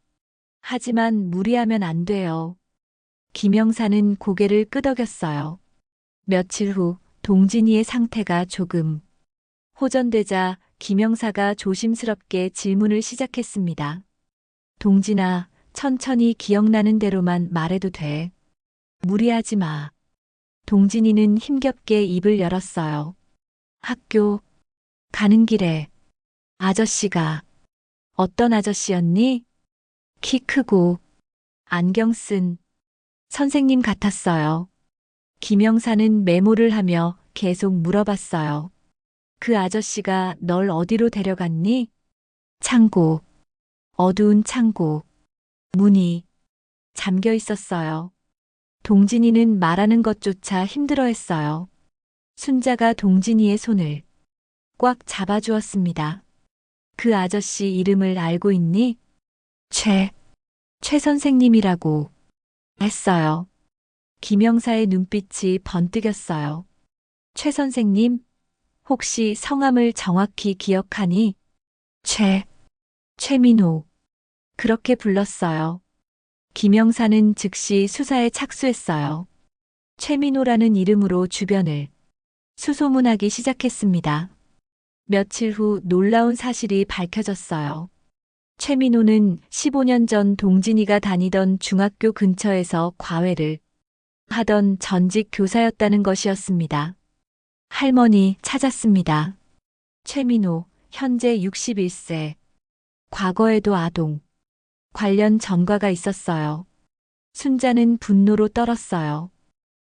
하지만 무리하면 안 돼요. 김영사는 고개를 끄덕였어요. 며칠 후 동진이의 상태가 조금 호전되자 김영사가 조심스럽게 질문을 시작했습니다. 동진아, 천천히 기억나는 대로만 말해도 돼. 무리하지 마. 동진이는 힘겹게 입을 열었어요. 학교, 가는 길에 아저씨가 어떤 아저씨였니? 키 크고 안경 쓴 선생님 같았어요. 김영사는 메모를 하며 계속 물어봤어요. 그 아저씨가 널 어디로 데려갔니? 창고, 어두운 창고, 문이 잠겨 있었어요. 동진이는 말하는 것조차 힘들어했어요. 순자가 동진이의 손을 꽉 잡아주었습니다. 그 아저씨 이름을 알고 있니? 최 선생님이라고 했어요. 김영사의 눈빛이 번뜩였어요. 최 선생님, 혹시 성함을 정확히 기억하니? 최민호. 그렇게 불렀어요. 김영사는 즉시 수사에 착수했어요. 최민호라는 이름으로 주변을 수소문하기 시작했습니다. 며칠 후 놀라운 사실이 밝혀졌어요. 최민호는 15년 전 동진이가 다니던 중학교 근처에서 과외를 하던 전직 교사였다는 것이었습니다. 할머니 찾았습니다. 최민호, 현재 61세. 과거에도 아동 관련 전과가 있었어요. 순자는 분노로 떨었어요.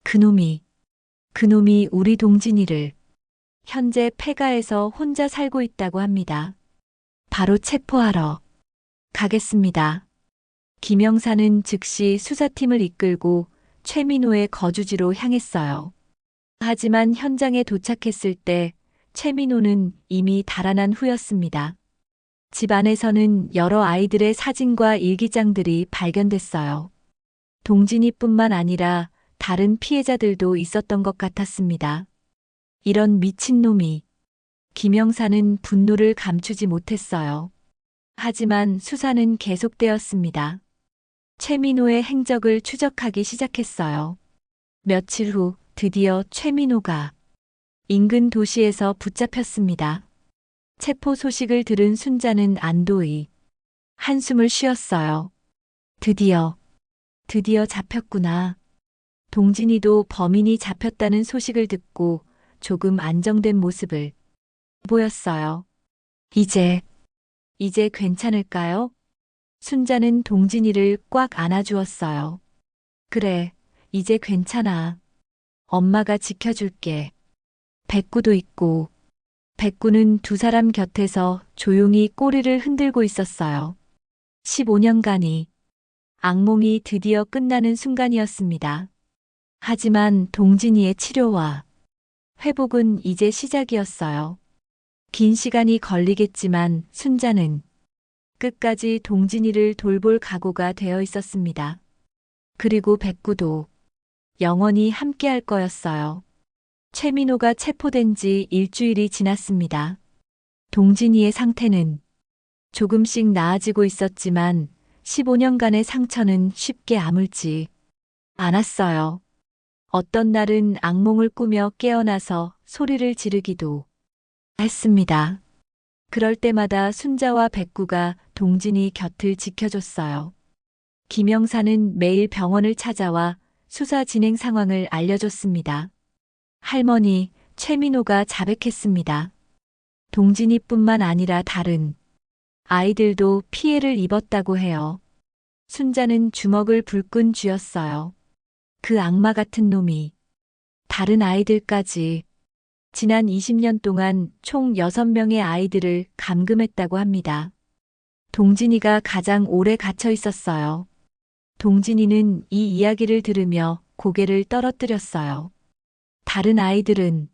그놈이 우리 동진이를 현재 폐가에서 혼자 살고 있다고 합니다. 바로 체포하러 가겠습니다. 김영사는 즉시 수사팀을 이끌고 최민호의 거주지로 향했어요. 하지만 현장에 도착했을 때 최민호는 이미 달아난 후였습니다. 집 안에서는 여러 아이들의 사진과 일기장들이 발견됐어요. 동진이뿐만 아니라 다른 피해자들도 있었던 것 같았습니다. 이런 미친놈이. 김영사는 분노를 감추지 못했어요. 하지만 수사는 계속되었습니다. 최민호의 행적을 추적하기 시작했어요. 며칠 후 드디어 최민호가 인근 도시에서 붙잡혔습니다. 체포 소식을 들은 순자는 안도의 한숨을 쉬었어요. 드디어 잡혔구나. 동진이도 범인이 잡혔다는 소식을 듣고 조금 안정된 모습을 보였어요. 이제 괜찮을까요? 순자는 동진이를 꽉 안아주었어요. 그래, 이제 괜찮아. 엄마가 지켜줄게. 백구도 있고. 백구는 두 사람 곁에서 조용히 꼬리를 흔들고 있었어요. 15년간이 악몽이 드디어 끝나는 순간이었습니다. 하지만 동진이의 치료와 회복은 이제 시작이었어요. 긴 시간이 걸리겠지만 순자는 끝까지 동진이를 돌볼 각오가 되어 있었습니다. 그리고 백구도 영원히 함께할 거였어요. 최민호가 체포된 지 일주일이 지났습니다. 동진이의 상태는 조금씩 나아지고 있었지만 15년간의 상처는 쉽게 아물지 않았어요. 어떤 날은 악몽을 꾸며 깨어나서 소리를 지르기도 했습니다. 그럴 때마다 순자와 백구가 동진이 곁을 지켜줬어요. 김영사는 매일 병원을 찾아와 수사 진행 상황을 알려줬습니다. 할머니, 최민호가 자백했습니다. 동진이뿐만 아니라 다른 아이들도 피해를 입었다고 해요. 순자는 주먹을 불끈 쥐었어요. 그 악마 같은 놈이 다른 아이들까지 지난 20년 동안 총 6명의 아이들을 감금했다고 합니다. 동진이가 가장 오래 갇혀 있었어요. 동진이는 이 이야기를 들으며 고개를 떨어뜨렸어요. 다른 아이들은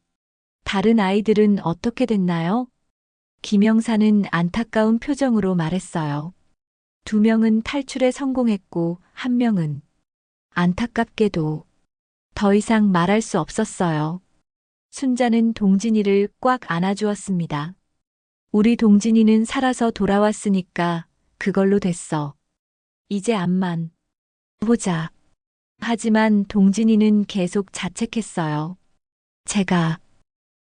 어떻게 됐나요? 김영사는 안타까운 표정으로 말했어요. 2명은 탈출에 성공했고 1명은 안타깝게도 더 이상 말할 수 없었어요. 순자는 동진이를 꽉 안아주었습니다. 우리 동진이는 살아서 돌아왔으니까 그걸로 됐어. 이제 암만 보자. 하지만 동진이는 계속 자책했어요.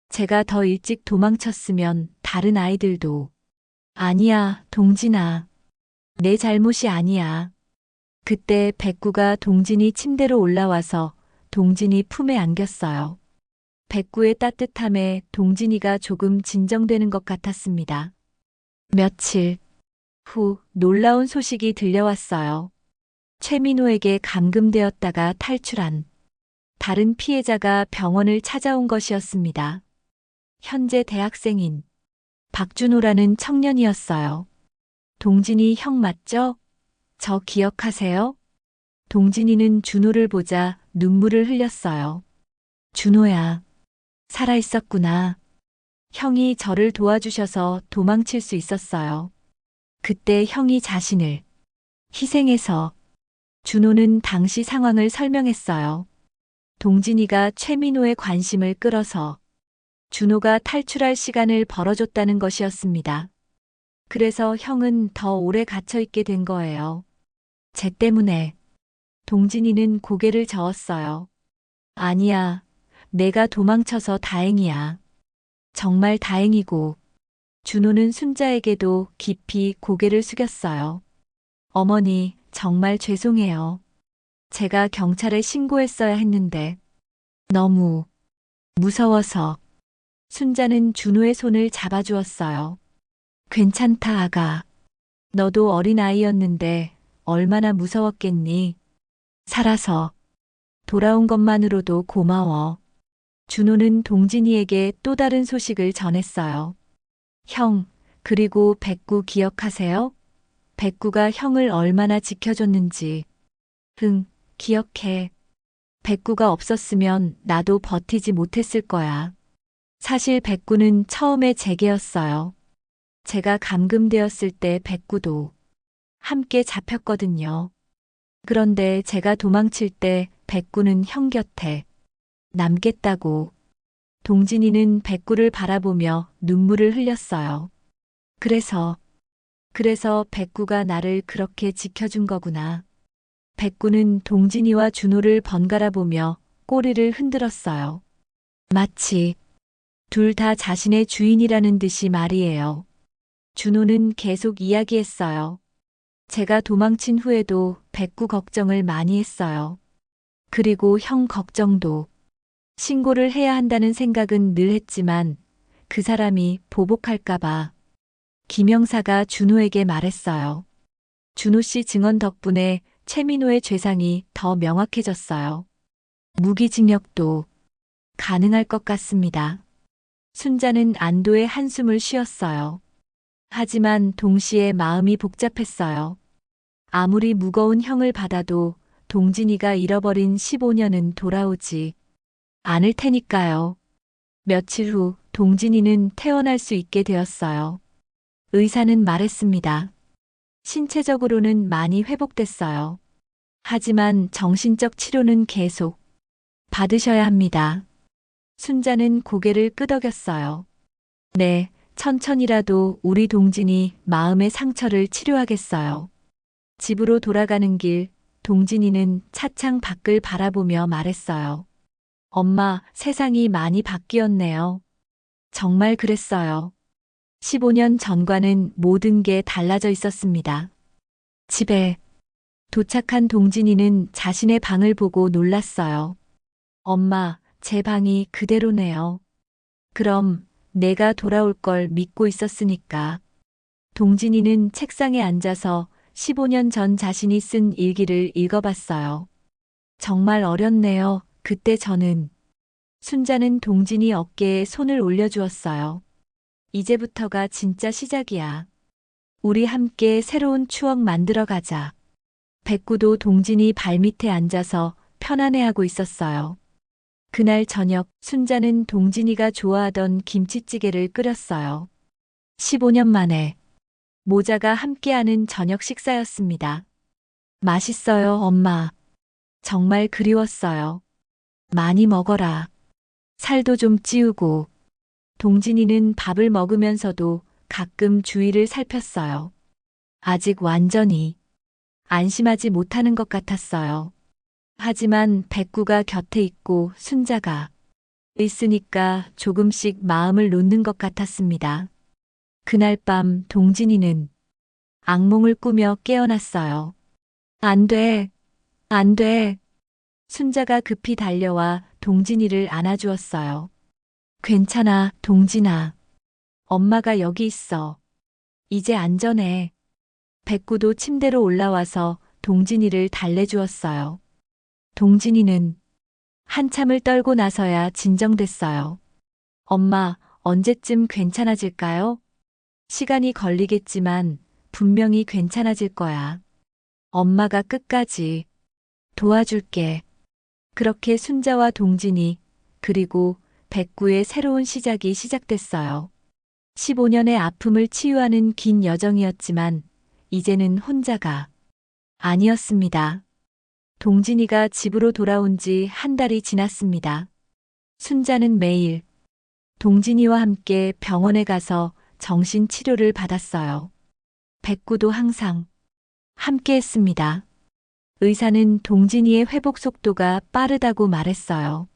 제가 더 일찍 도망쳤으면 다른 아이들도. 아니야, 동진아. 내 잘못이 아니야. 그때 백구가 동진이 침대로 올라와서 동진이 품에 안겼어요. 백구의 따뜻함에 동진이가 조금 진정되는 것 같았습니다. 며칠 후 놀라운 소식이 들려왔어요. 최민호에게 감금되었다가 탈출한 다른 피해자가 병원을 찾아온 것이었습니다. 현재 대학생인 박준호라는 청년이었어요. 동진이 형 맞죠? 저 기억하세요? 동진이는 준호를 보자 눈물을 흘렸어요. 준호야, 살아있었구나. 형이 저를 도와주셔서 도망칠 수 있었어요. 그때 형이 자신을 희생해서. 준호는 당시 상황을 설명했어요. 동진이가 최민호의 관심을 끌어서 준호가 탈출할 시간을 벌어줬다는 것이었습니다. 그래서 형은 더 오래 갇혀있게 된 거예요. 쟤 때문에. 동진이는 고개를 저었어요. 아니야, 내가 도망쳐서 다행이야. 정말 다행이고. 준호는 순자에게도 깊이 고개를 숙였어요. 어머니, 정말 죄송해요. 제가 경찰에 신고했어야 했는데 너무 무서워서. 순자는 준호의 손을 잡아주었어요. 괜찮다, 아가. 너도 어린아이였는데 얼마나 무서웠겠니? 살아서 돌아온 것만으로도 고마워. 준호는 동진이에게 또 다른 소식을 전했어요. 형, 그리고 백구 기억하세요? 백구가 형을 얼마나 지켜줬는지. 응, 기억해. 백구가 없었으면 나도 버티지 못했을 거야. 사실 백구는 처음에 제게였어요. 제가 감금되었을 때 백구도 함께 잡혔거든요. 그런데 제가 도망칠 때 백구는 형 곁에 남겠다고. 동진이는 백구를 바라보며 눈물을 흘렸어요. 그래서 백구가 나를 그렇게 지켜준 거구나. 백구는 동진이와 준호를 번갈아 보며 꼬리를 흔들었어요. 마치 둘 다 자신의 주인이라는 듯이 말이에요. 준호는 계속 이야기했어요. 제가 도망친 후에도 백구 걱정을 많이 했어요. 그리고 형 걱정도. 신고를 해야 한다는 생각은 늘 했지만 그 사람이 보복할까봐. 김영사가 준호에게 말했어요. 준호 씨 증언 덕분에 최민호의 죄상이 더 명확해졌어요. 무기징역도 가능할 것 같습니다. 순자는 안도의 한숨을 쉬었어요. 하지만 동시에 마음이 복잡했어요. 아무리 무거운 형을 받아도 동진이가 잃어버린 15년은 돌아오지 않을 테니까요. 며칠 후 동진이는 퇴원할 수 있게 되었어요. 의사는 말했습니다. 신체적으로는 많이 회복됐어요. 하지만 정신적 치료는 계속 받으셔야 합니다. 순자는 고개를 끄덕였어요. 네, 천천히라도 우리 동진이 마음의 상처를 치료하겠어요. 집으로 돌아가는 길, 동진이는 차창 밖을 바라보며 말했어요. 엄마, 세상이 많이 바뀌었네요. 정말 그랬어요. 15년 전과는 모든 게 달라져 있었습니다. 집에 도착한 동진이는 자신의 방을 보고 놀랐어요. 엄마, 제 방이 그대로네요. 그럼 내가 돌아올 걸 믿고 있었으니까. 동진이는 책상에 앉아서 15년 전 자신이 쓴 일기를 읽어봤어요. 정말 어렸네요. 그때 저는. 순자는 동진이 어깨에 손을 올려주었어요. 이제부터가 진짜 시작이야. 우리 함께 새로운 추억 만들어가자. 백구도 동진이 발밑에 앉아서 편안해하고 있었어요. 그날 저녁 순자는 동진이가 좋아하던 김치찌개를 끓였어요. 15년 만에 모자가 함께하는 저녁 식사였습니다. 맛있어요, 엄마. 정말 그리웠어요. 많이 먹어라. 살도 좀 찌우고. 동진이는 밥을 먹으면서도 가끔 주위를 살폈어요. 아직 완전히 안심하지 못하는 것 같았어요. 하지만 백구가 곁에 있고 순자가 있으니까 조금씩 마음을 놓는 것 같았습니다. 그날 밤 동진이는 악몽을 꾸며 깨어났어요. 안 돼, 안 돼. 순자가 급히 달려와 동진이를 안아주었어요. 괜찮아, 동진아. 엄마가 여기 있어. 이제 안전해. 백구도 침대로 올라와서 동진이를 달래주었어요. 동진이는 한참을 떨고 나서야 진정됐어요. 엄마, 언제쯤 괜찮아질까요? 시간이 걸리겠지만 분명히 괜찮아질 거야. 엄마가 끝까지 도와줄게. 그렇게 순자와 동진이 그리고 백구의 새로운 시작이 시작됐어요. 15년의 아픔을 치유하는 긴 여정이었지만 이제는 혼자가 아니었습니다. 동진이가 집으로 돌아온 지 한 달이 지났습니다. 순자는 매일 동진이와 함께 병원에 가서 정신 치료를 받았어요. 백구도 항상 함께 했습니다. 의사는 동진이의 회복 속도가 빠르다고 말했어요.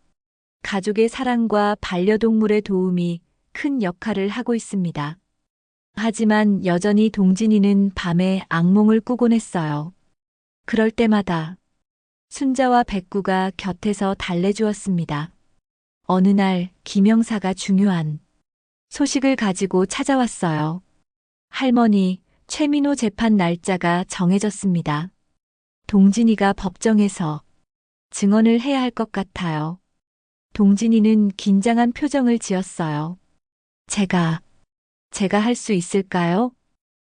가족의 사랑과 반려동물의 도움이 큰 역할을 하고 있습니다. 하지만 여전히 동진이는 밤에 악몽을 꾸곤 했어요. 그럴 때마다 순자와 백구가 곁에서 달래주었습니다. 어느 날 김영사가 중요한 소식을 가지고 찾아왔어요. 할머니, 최민호 재판 날짜가 정해졌습니다. 동진이가 법정에서 증언을 해야 할 것 같아요. 동진이는 긴장한 표정을 지었어요. 제가 할 수 있을까요?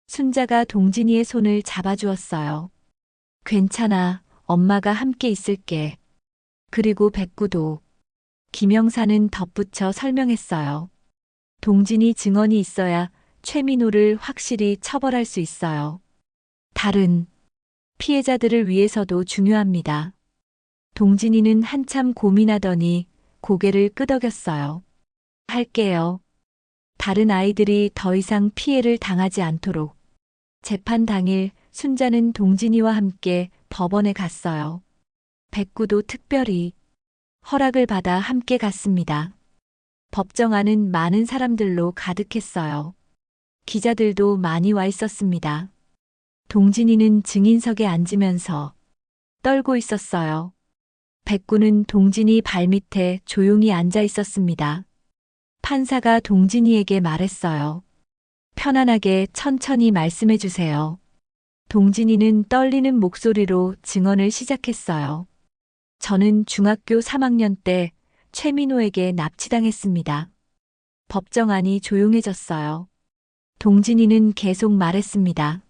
순자가 동진이의 손을 잡아주었어요. 괜찮아, 엄마가 함께 있을게. 그리고 백구도 김영사는 덧붙여 설명했어요. 동진이 증언이 있어야 최민호를 확실히 처벌할 수 있어요. 다른 피해자들을 위해서도 중요합니다. 동진이는 한참 고민하더니 고개를 끄덕였어요. 할게요. 다른 아이들이 더 이상 피해를 당하지 않도록. 재판 당일 순자는 동진이와 함께 법원에 갔어요. 백구도 특별히 허락을 받아 함께 갔습니다. 법정 안은 많은 사람들로 가득했어요. 기자들도 많이 와 있었습니다. 동진이는 증인석에 앉으면서 떨고 있었어요. 백구는 동진이 발밑에 조용히 앉아 있었습니다. 판사가 동진이에게 말했어요. 편안하게 천천히 말씀해 주세요. 동진이는 떨리는 목소리로 증언을 시작했어요. 저는 중학교 3학년 때 최민호에게 납치당했습니다. 법정 안이 조용해졌어요. 동진이는 계속 말했습니다.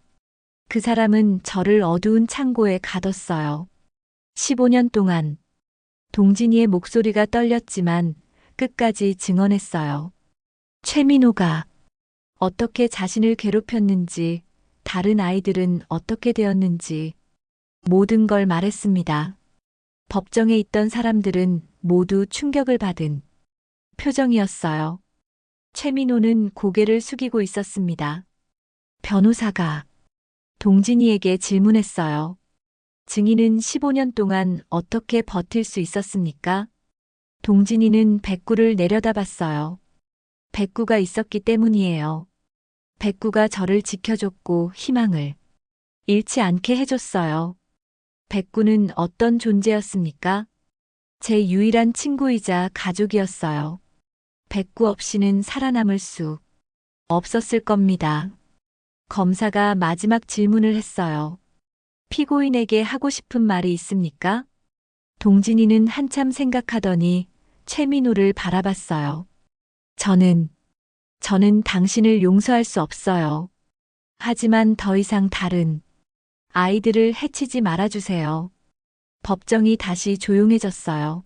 그 사람은 저를 어두운 창고에 가뒀어요. 15년 동안 동진이의 목소리가 떨렸지만 끝까지 증언했어요. 최민호가 어떻게 자신을 괴롭혔는지, 다른 아이들은 어떻게 되었는지 모든 걸 말했습니다. 법정에 있던 사람들은 모두 충격을 받은 표정이었어요. 최민호는 고개를 숙이고 있었습니다. 변호사가 동진이에게 질문했어요. 증인은 15년 동안 어떻게 버틸 수 있었습니까? 동진이는 백구를 내려다봤어요. 백구가 있었기 때문이에요. 백구가 저를 지켜줬고 희망을 잃지 않게 해줬어요. 백구는 어떤 존재였습니까? 제 유일한 친구이자 가족이었어요. 백구 없이는 살아남을 수 없었을 겁니다. 검사가 마지막 질문을 했어요. 피고인에게 하고 싶은 말이 있습니까? 동진이는 한참 생각하더니 최민호를 바라봤어요. 저는 당신을 용서할 수 없어요. 하지만 더 이상 다른 아이들을 해치지 말아주세요. 법정이 다시 조용해졌어요.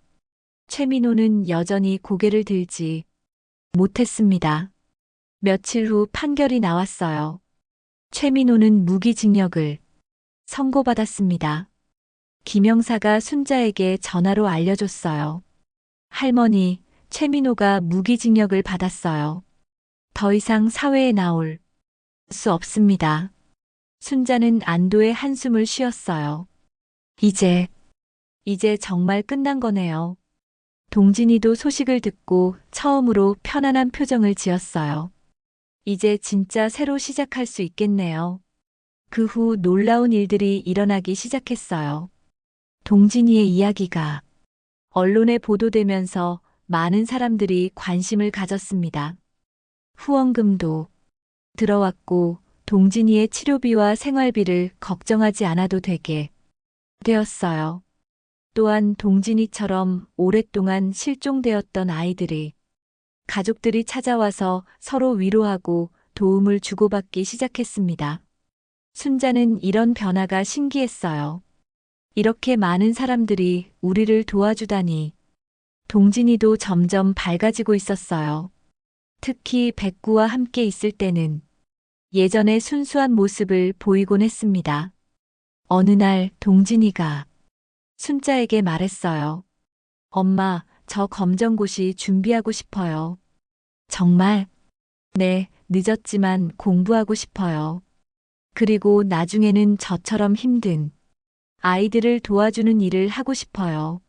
최민호는 여전히 고개를 들지 못했습니다. 며칠 후 판결이 나왔어요. 최민호는 무기징역을 선고받았습니다. 김영사가 순자에게 전화로 알려줬어요. 할머니, 최민호가 무기징역을 받았어요. 더 이상 사회에 나올 수 없습니다. 순자는 안도의 한숨을 쉬었어요. 이제 정말 끝난 거네요. 동진이도 소식을 듣고 처음으로 편안한 표정을 지었어요. 이제 진짜 새로 시작할 수 있겠네요. 그 후 놀라운 일들이 일어나기 시작했어요. 동진이의 이야기가 언론에 보도되면서 많은 사람들이 관심을 가졌습니다. 후원금도 들어왔고 동진이의 치료비와 생활비를 걱정하지 않아도 되게 되었어요. 또한 동진이처럼 오랫동안 실종되었던 아이들이 가족들이 찾아와서 서로 위로하고 도움을 주고받기 시작했습니다. 순자는 이런 변화가 신기했어요. 이렇게 많은 사람들이 우리를 도와주다니. 동진이도 점점 밝아지고 있었어요. 특히 백구와 함께 있을 때는 예전의 순수한 모습을 보이곤 했습니다. 어느 날 동진이가 순자에게 말했어요. 엄마, 저 검정고시 준비하고 싶어요. 정말? 네, 늦었지만 공부하고 싶어요. 그리고 나중에는 저처럼 힘든 아이들을 도와주는 일을 하고 싶어요.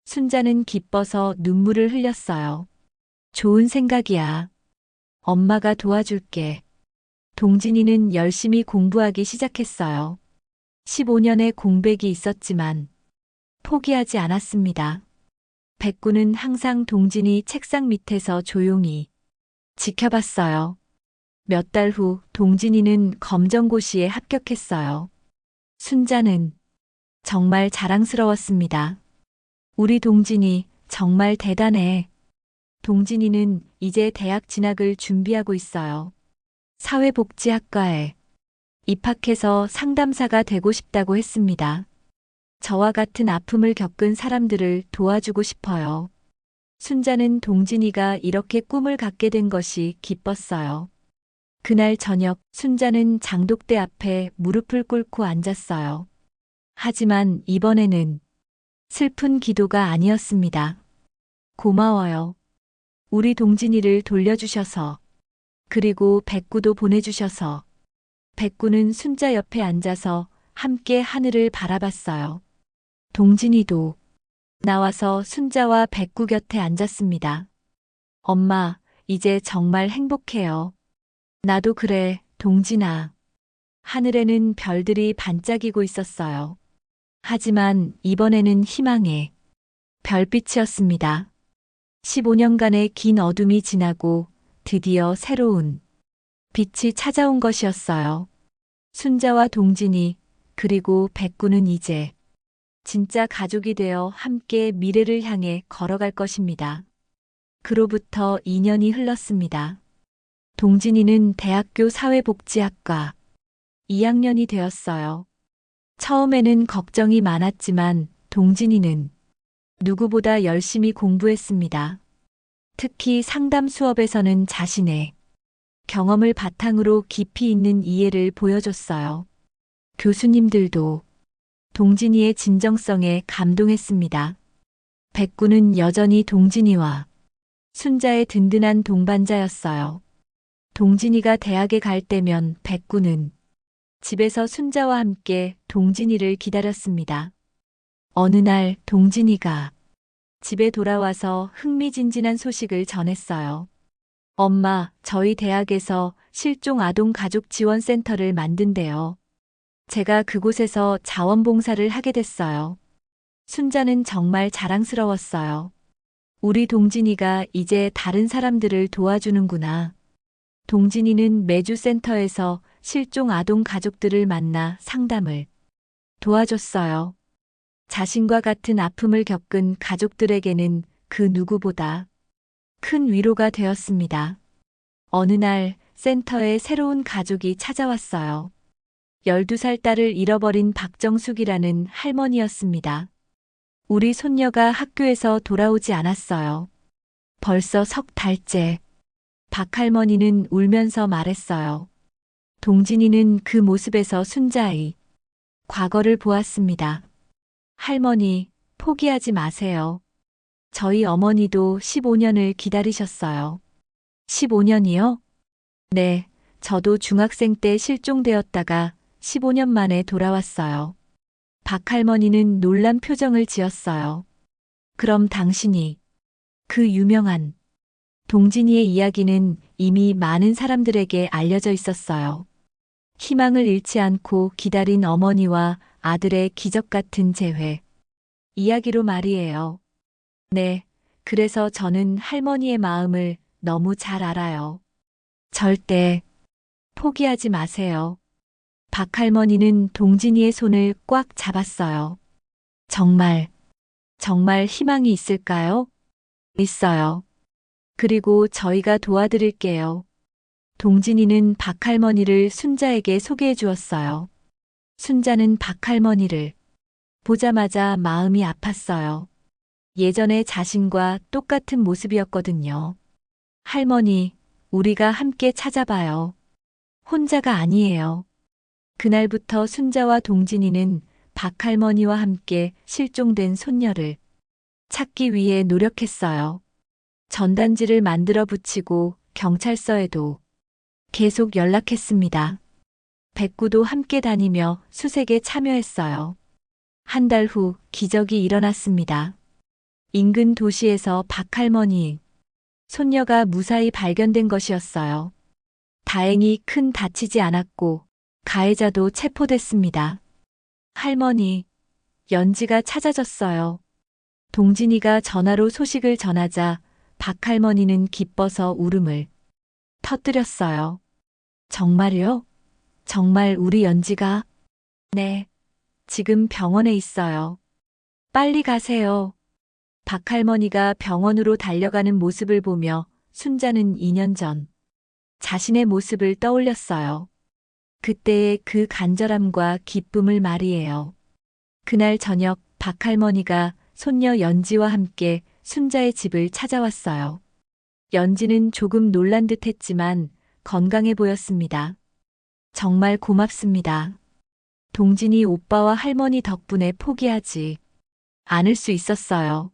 순자는 기뻐서 눈물을 흘렸어요. 좋은 생각이야. 엄마가 도와줄게. 동진이는 열심히 공부하기 시작했어요. 15년의 공백이 있었지만 포기하지 않았습니다. 백구는 항상 동진이 책상 밑에서 조용히 지켜봤어요. 몇 달 후 동진이는 검정고시에 합격했어요. 순자는 정말 자랑스러웠습니다. 우리 동진이 정말 대단해. 동진이는 이제 대학 진학을 준비하고 있어요. 사회복지학과에 입학해서 상담사가 되고 싶다고 했습니다. 저와 같은 아픔을 겪은 사람들을 도와주고 싶어요. 순자는 동진이가 이렇게 꿈을 갖게 된 것이 기뻤어요. 그날 저녁 순자는 장독대 앞에 무릎을 꿇고 앉았어요. 하지만 이번에는 슬픈 기도가 아니었습니다. 고마워요. 우리 동진이를 돌려주셔서, 그리고 백구도 보내주셔서. 백구는 순자 옆에 앉아서 함께 하늘을 바라봤어요. 동진이도 나와서 순자와 백구 곁에 앉았습니다. 엄마, 이제 정말 행복해요. 나도 그래, 동진아. 하늘에는 별들이 반짝이고 있었어요. 하지만 이번에는 희망의 별빛이었습니다. 15년간의 긴 어둠이 지나고 드디어 새로운 빛이 찾아온 것이었어요. 순자와 동진이 그리고 백구는 이제 진짜 가족이 되어 함께 미래를 향해 걸어갈 것입니다. 그로부터 2년이 흘렀습니다. 동진이는 대학교 사회복지학과 2학년이 되었어요. 처음에는 걱정이 많았지만 동진이는 누구보다 열심히 공부했습니다. 특히 상담 수업에서는 자신의 경험을 바탕으로 깊이 있는 이해를 보여줬어요. 교수님들도 동진이의 진정성에 감동했습니다. 백구는 여전히 동진이와 순자의 든든한 동반자였어요. 동진이가 대학에 갈 때면 백구는 집에서 순자와 함께 동진이를 기다렸습니다. 어느 날 동진이가 집에 돌아와서 흥미진진한 소식을 전했어요. 엄마, 저희 대학에서 실종 아동 가족 지원센터를 만든대요. 제가 그곳에서 자원봉사를 하게 됐어요. 순자는 정말 자랑스러웠어요. 우리 동진이가 이제 다른 사람들을 도와주는구나. 동진이는 매주 센터에서 실종 아동 가족들을 만나 상담을 도와줬어요. 자신과 같은 아픔을 겪은 가족들에게는 그 누구보다 큰 위로가 되었습니다. 어느 날 센터에 새로운 가족이 찾아왔어요. 12살 딸을 잃어버린 박정숙이라는 할머니였습니다. 우리 손녀가 학교에서 돌아오지 않았어요. 벌써 석 달째. 박 할머니는 울면서 말했어요. 동진이는 그 모습에서 순자의 과거를 보았습니다. 할머니, 포기하지 마세요. 저희 어머니도 15년을 기다리셨어요. 15년이요? 네, 저도 중학생 때 실종되었다가 15년 만에 돌아왔어요. 박 할머니는 놀란 표정을 지었어요. 그럼 당신이 그 유명한 동진이의 이야기는 이미 많은 사람들에게 알려져 있었어요. 희망을 잃지 않고 기다린 어머니와 아들의 기적 같은 재회. 이야기로 말이에요. 네, 그래서 저는 할머니의 마음을 너무 잘 알아요. 절대 포기하지 마세요. 박할머니는 동진이의 손을 꽉 잡았어요. 정말, 정말 희망이 있을까요? 있어요. 그리고 저희가 도와드릴게요. 동진이는 박할머니를 순자에게 소개해 주었어요. 순자는 박할머니를 보자마자 마음이 아팠어요. 예전의 자신과 똑같은 모습이었거든요. 할머니, 우리가 함께 찾아봐요. 혼자가 아니에요. 그날부터 순자와 동진이는 박할머니와 함께 실종된 손녀를 찾기 위해 노력했어요. 전단지를 만들어 붙이고 경찰서에도 계속 연락했습니다. 백구도 함께 다니며 수색에 참여했어요. 한 달 후 기적이 일어났습니다. 인근 도시에서 박할머니 손녀가 무사히 발견된 것이었어요. 다행히 큰 다치지 않았고 가해자도 체포됐습니다. 할머니, 연지가 찾아졌어요. 동진이가 전화로 소식을 전하자 박할머니는 기뻐서 울음을 터뜨렸어요. 정말요? 정말 우리 연지가? 네, 지금 병원에 있어요. 빨리 가세요. 박할머니가 병원으로 달려가는 모습을 보며 순자는 2년 전 자신의 모습을 떠올렸어요. 그때의 그 간절함과 기쁨을 말이에요. 그날 저녁 박할머니가 손녀 연지와 함께 순자의 집을 찾아왔어요. 연지는 조금 놀란 듯 했지만 건강해 보였습니다. 정말 고맙습니다. 동진이 오빠와 할머니 덕분에 포기하지 않을 수 있었어요.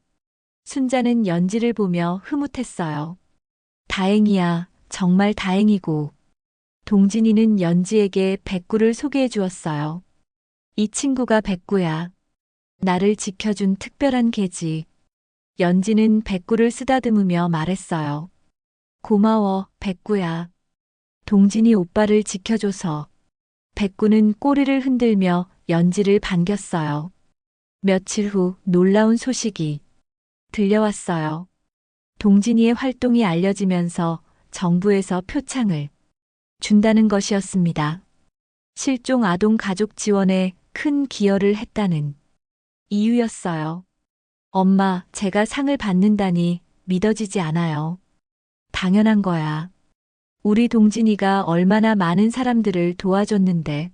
순자는 연지를 보며 흐뭇했어요. 다행이야, 정말 다행이고. 동진이는 연지에게 백구를 소개해 주었어요. 이 친구가 백구야. 나를 지켜준 특별한 개지. 연지는 백구를 쓰다듬으며 말했어요. 고마워, 백구야. 동진이 오빠를 지켜줘서. 백구는 꼬리를 흔들며 연지를 반겼어요. 며칠 후 놀라운 소식이 들려왔어요. 동진이의 활동이 알려지면서 정부에서 표창을 준다는 것이었습니다. 실종 아동 가족 지원에 큰 기여를 했다는 이유였어요. 엄마, 제가 상을 받는다니 믿어지지 않아요. 당연한 거야. 우리 동진이가 얼마나 많은 사람들을 도와줬는데.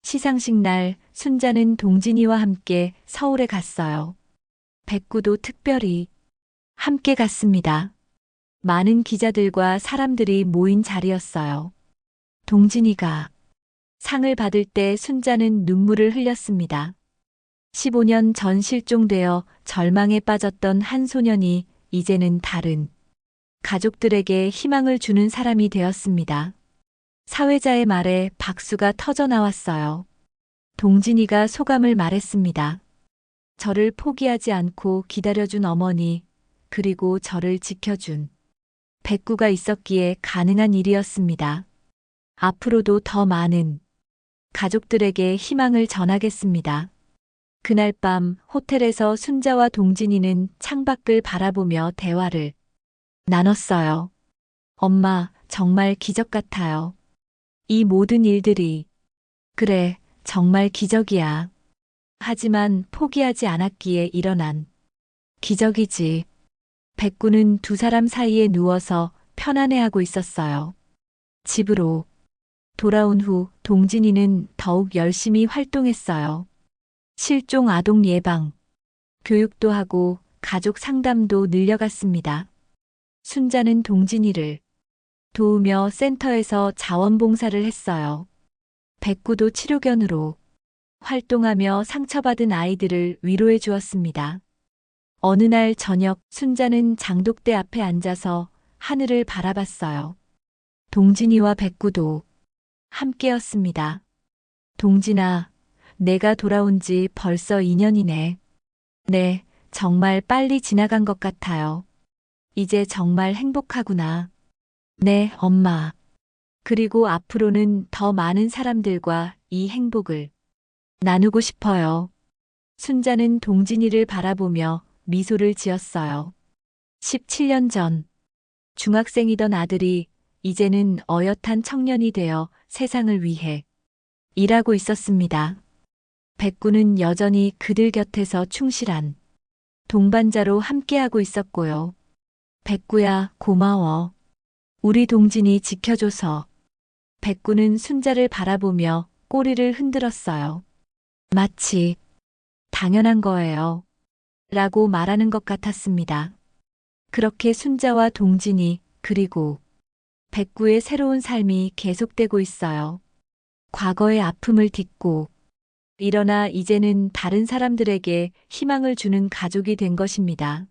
시상식 날 순자는 동진이와 함께 서울에 갔어요. 백구도 특별히 함께 갔습니다. 많은 기자들과 사람들이 모인 자리였어요. 동진이가 상을 받을 때 순자는 눈물을 흘렸습니다. 15년 전 실종되어 절망에 빠졌던 한 소년이 이제는 다른 가족들에게 희망을 주는 사람이 되었습니다. 사회자의 말에 박수가 터져 나왔어요. 동진이가 소감을 말했습니다. 저를 포기하지 않고 기다려준 어머니, 그리고 저를 지켜준 백구가 있었기에 가능한 일이었습니다. 앞으로도 더 많은 가족들에게 희망을 전하겠습니다. 그날 밤 호텔에서 순자와 동진이는 창밖을 바라보며 대화를 나눴어요. 엄마, 정말 기적 같아요. 이 모든 일들이. 그래, 정말 기적이야. 하지만 포기하지 않았기에 일어난 기적이지. 백구는 두 사람 사이에 누워서 편안해하고 있었어요. 집으로 돌아온 후 동진이는 더욱 열심히 활동했어요. 실종 아동 예방, 교육도 하고 가족 상담도 늘려갔습니다. 순자는 동진이를 도우며 센터에서 자원봉사를 했어요. 백구도 치료견으로 활동하며 상처받은 아이들을 위로해 주었습니다. 어느 날 저녁 순자는 장독대 앞에 앉아서 하늘을 바라봤어요. 동진이와 백구도 함께였습니다. 동진아, 내가 돌아온 지 벌써 2년이네. 네, 정말 빨리 지나간 것 같아요. 이제 정말 행복하구나. 네, 엄마. 그리고 앞으로는 더 많은 사람들과 이 행복을 나누고 싶어요. 순자는 동진이를 바라보며 미소를 지었어요. 17년 전 중학생이던 아들이 이제는 어엿한 청년이 되어 세상을 위해 일하고 있었습니다. 백구는 여전히 그들 곁에서 충실한 동반자로 함께하고 있었고요. 백구야, 고마워. 우리 동진이 지켜줘서. 백구는 순자를 바라보며 꼬리를 흔들었어요. 마치 당연한 거예요. 라고 말하는 것 같았습니다. 그렇게 순자와 동진이 그리고 백구의 새로운 삶이 계속되고 있어요. 과거의 아픔을 딛고 일어나 이제는 다른 사람들에게 희망을 주는 가족이 된 것입니다.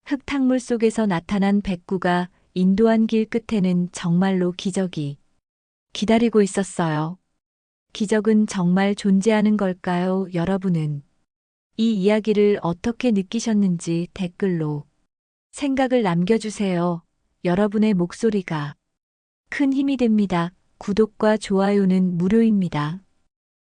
흙탕물 속에서 나타난 백구가 인도한 길 끝에는 정말로 기적이 기다리고 있었어요. 기적은 정말 존재하는 걸까요? 여러분은 이 이야기를 어떻게 느끼셨는지 댓글로 생각을 남겨주세요. 여러분의 목소리가 큰 힘이 됩니다. 구독과 좋아요는 무료입니다.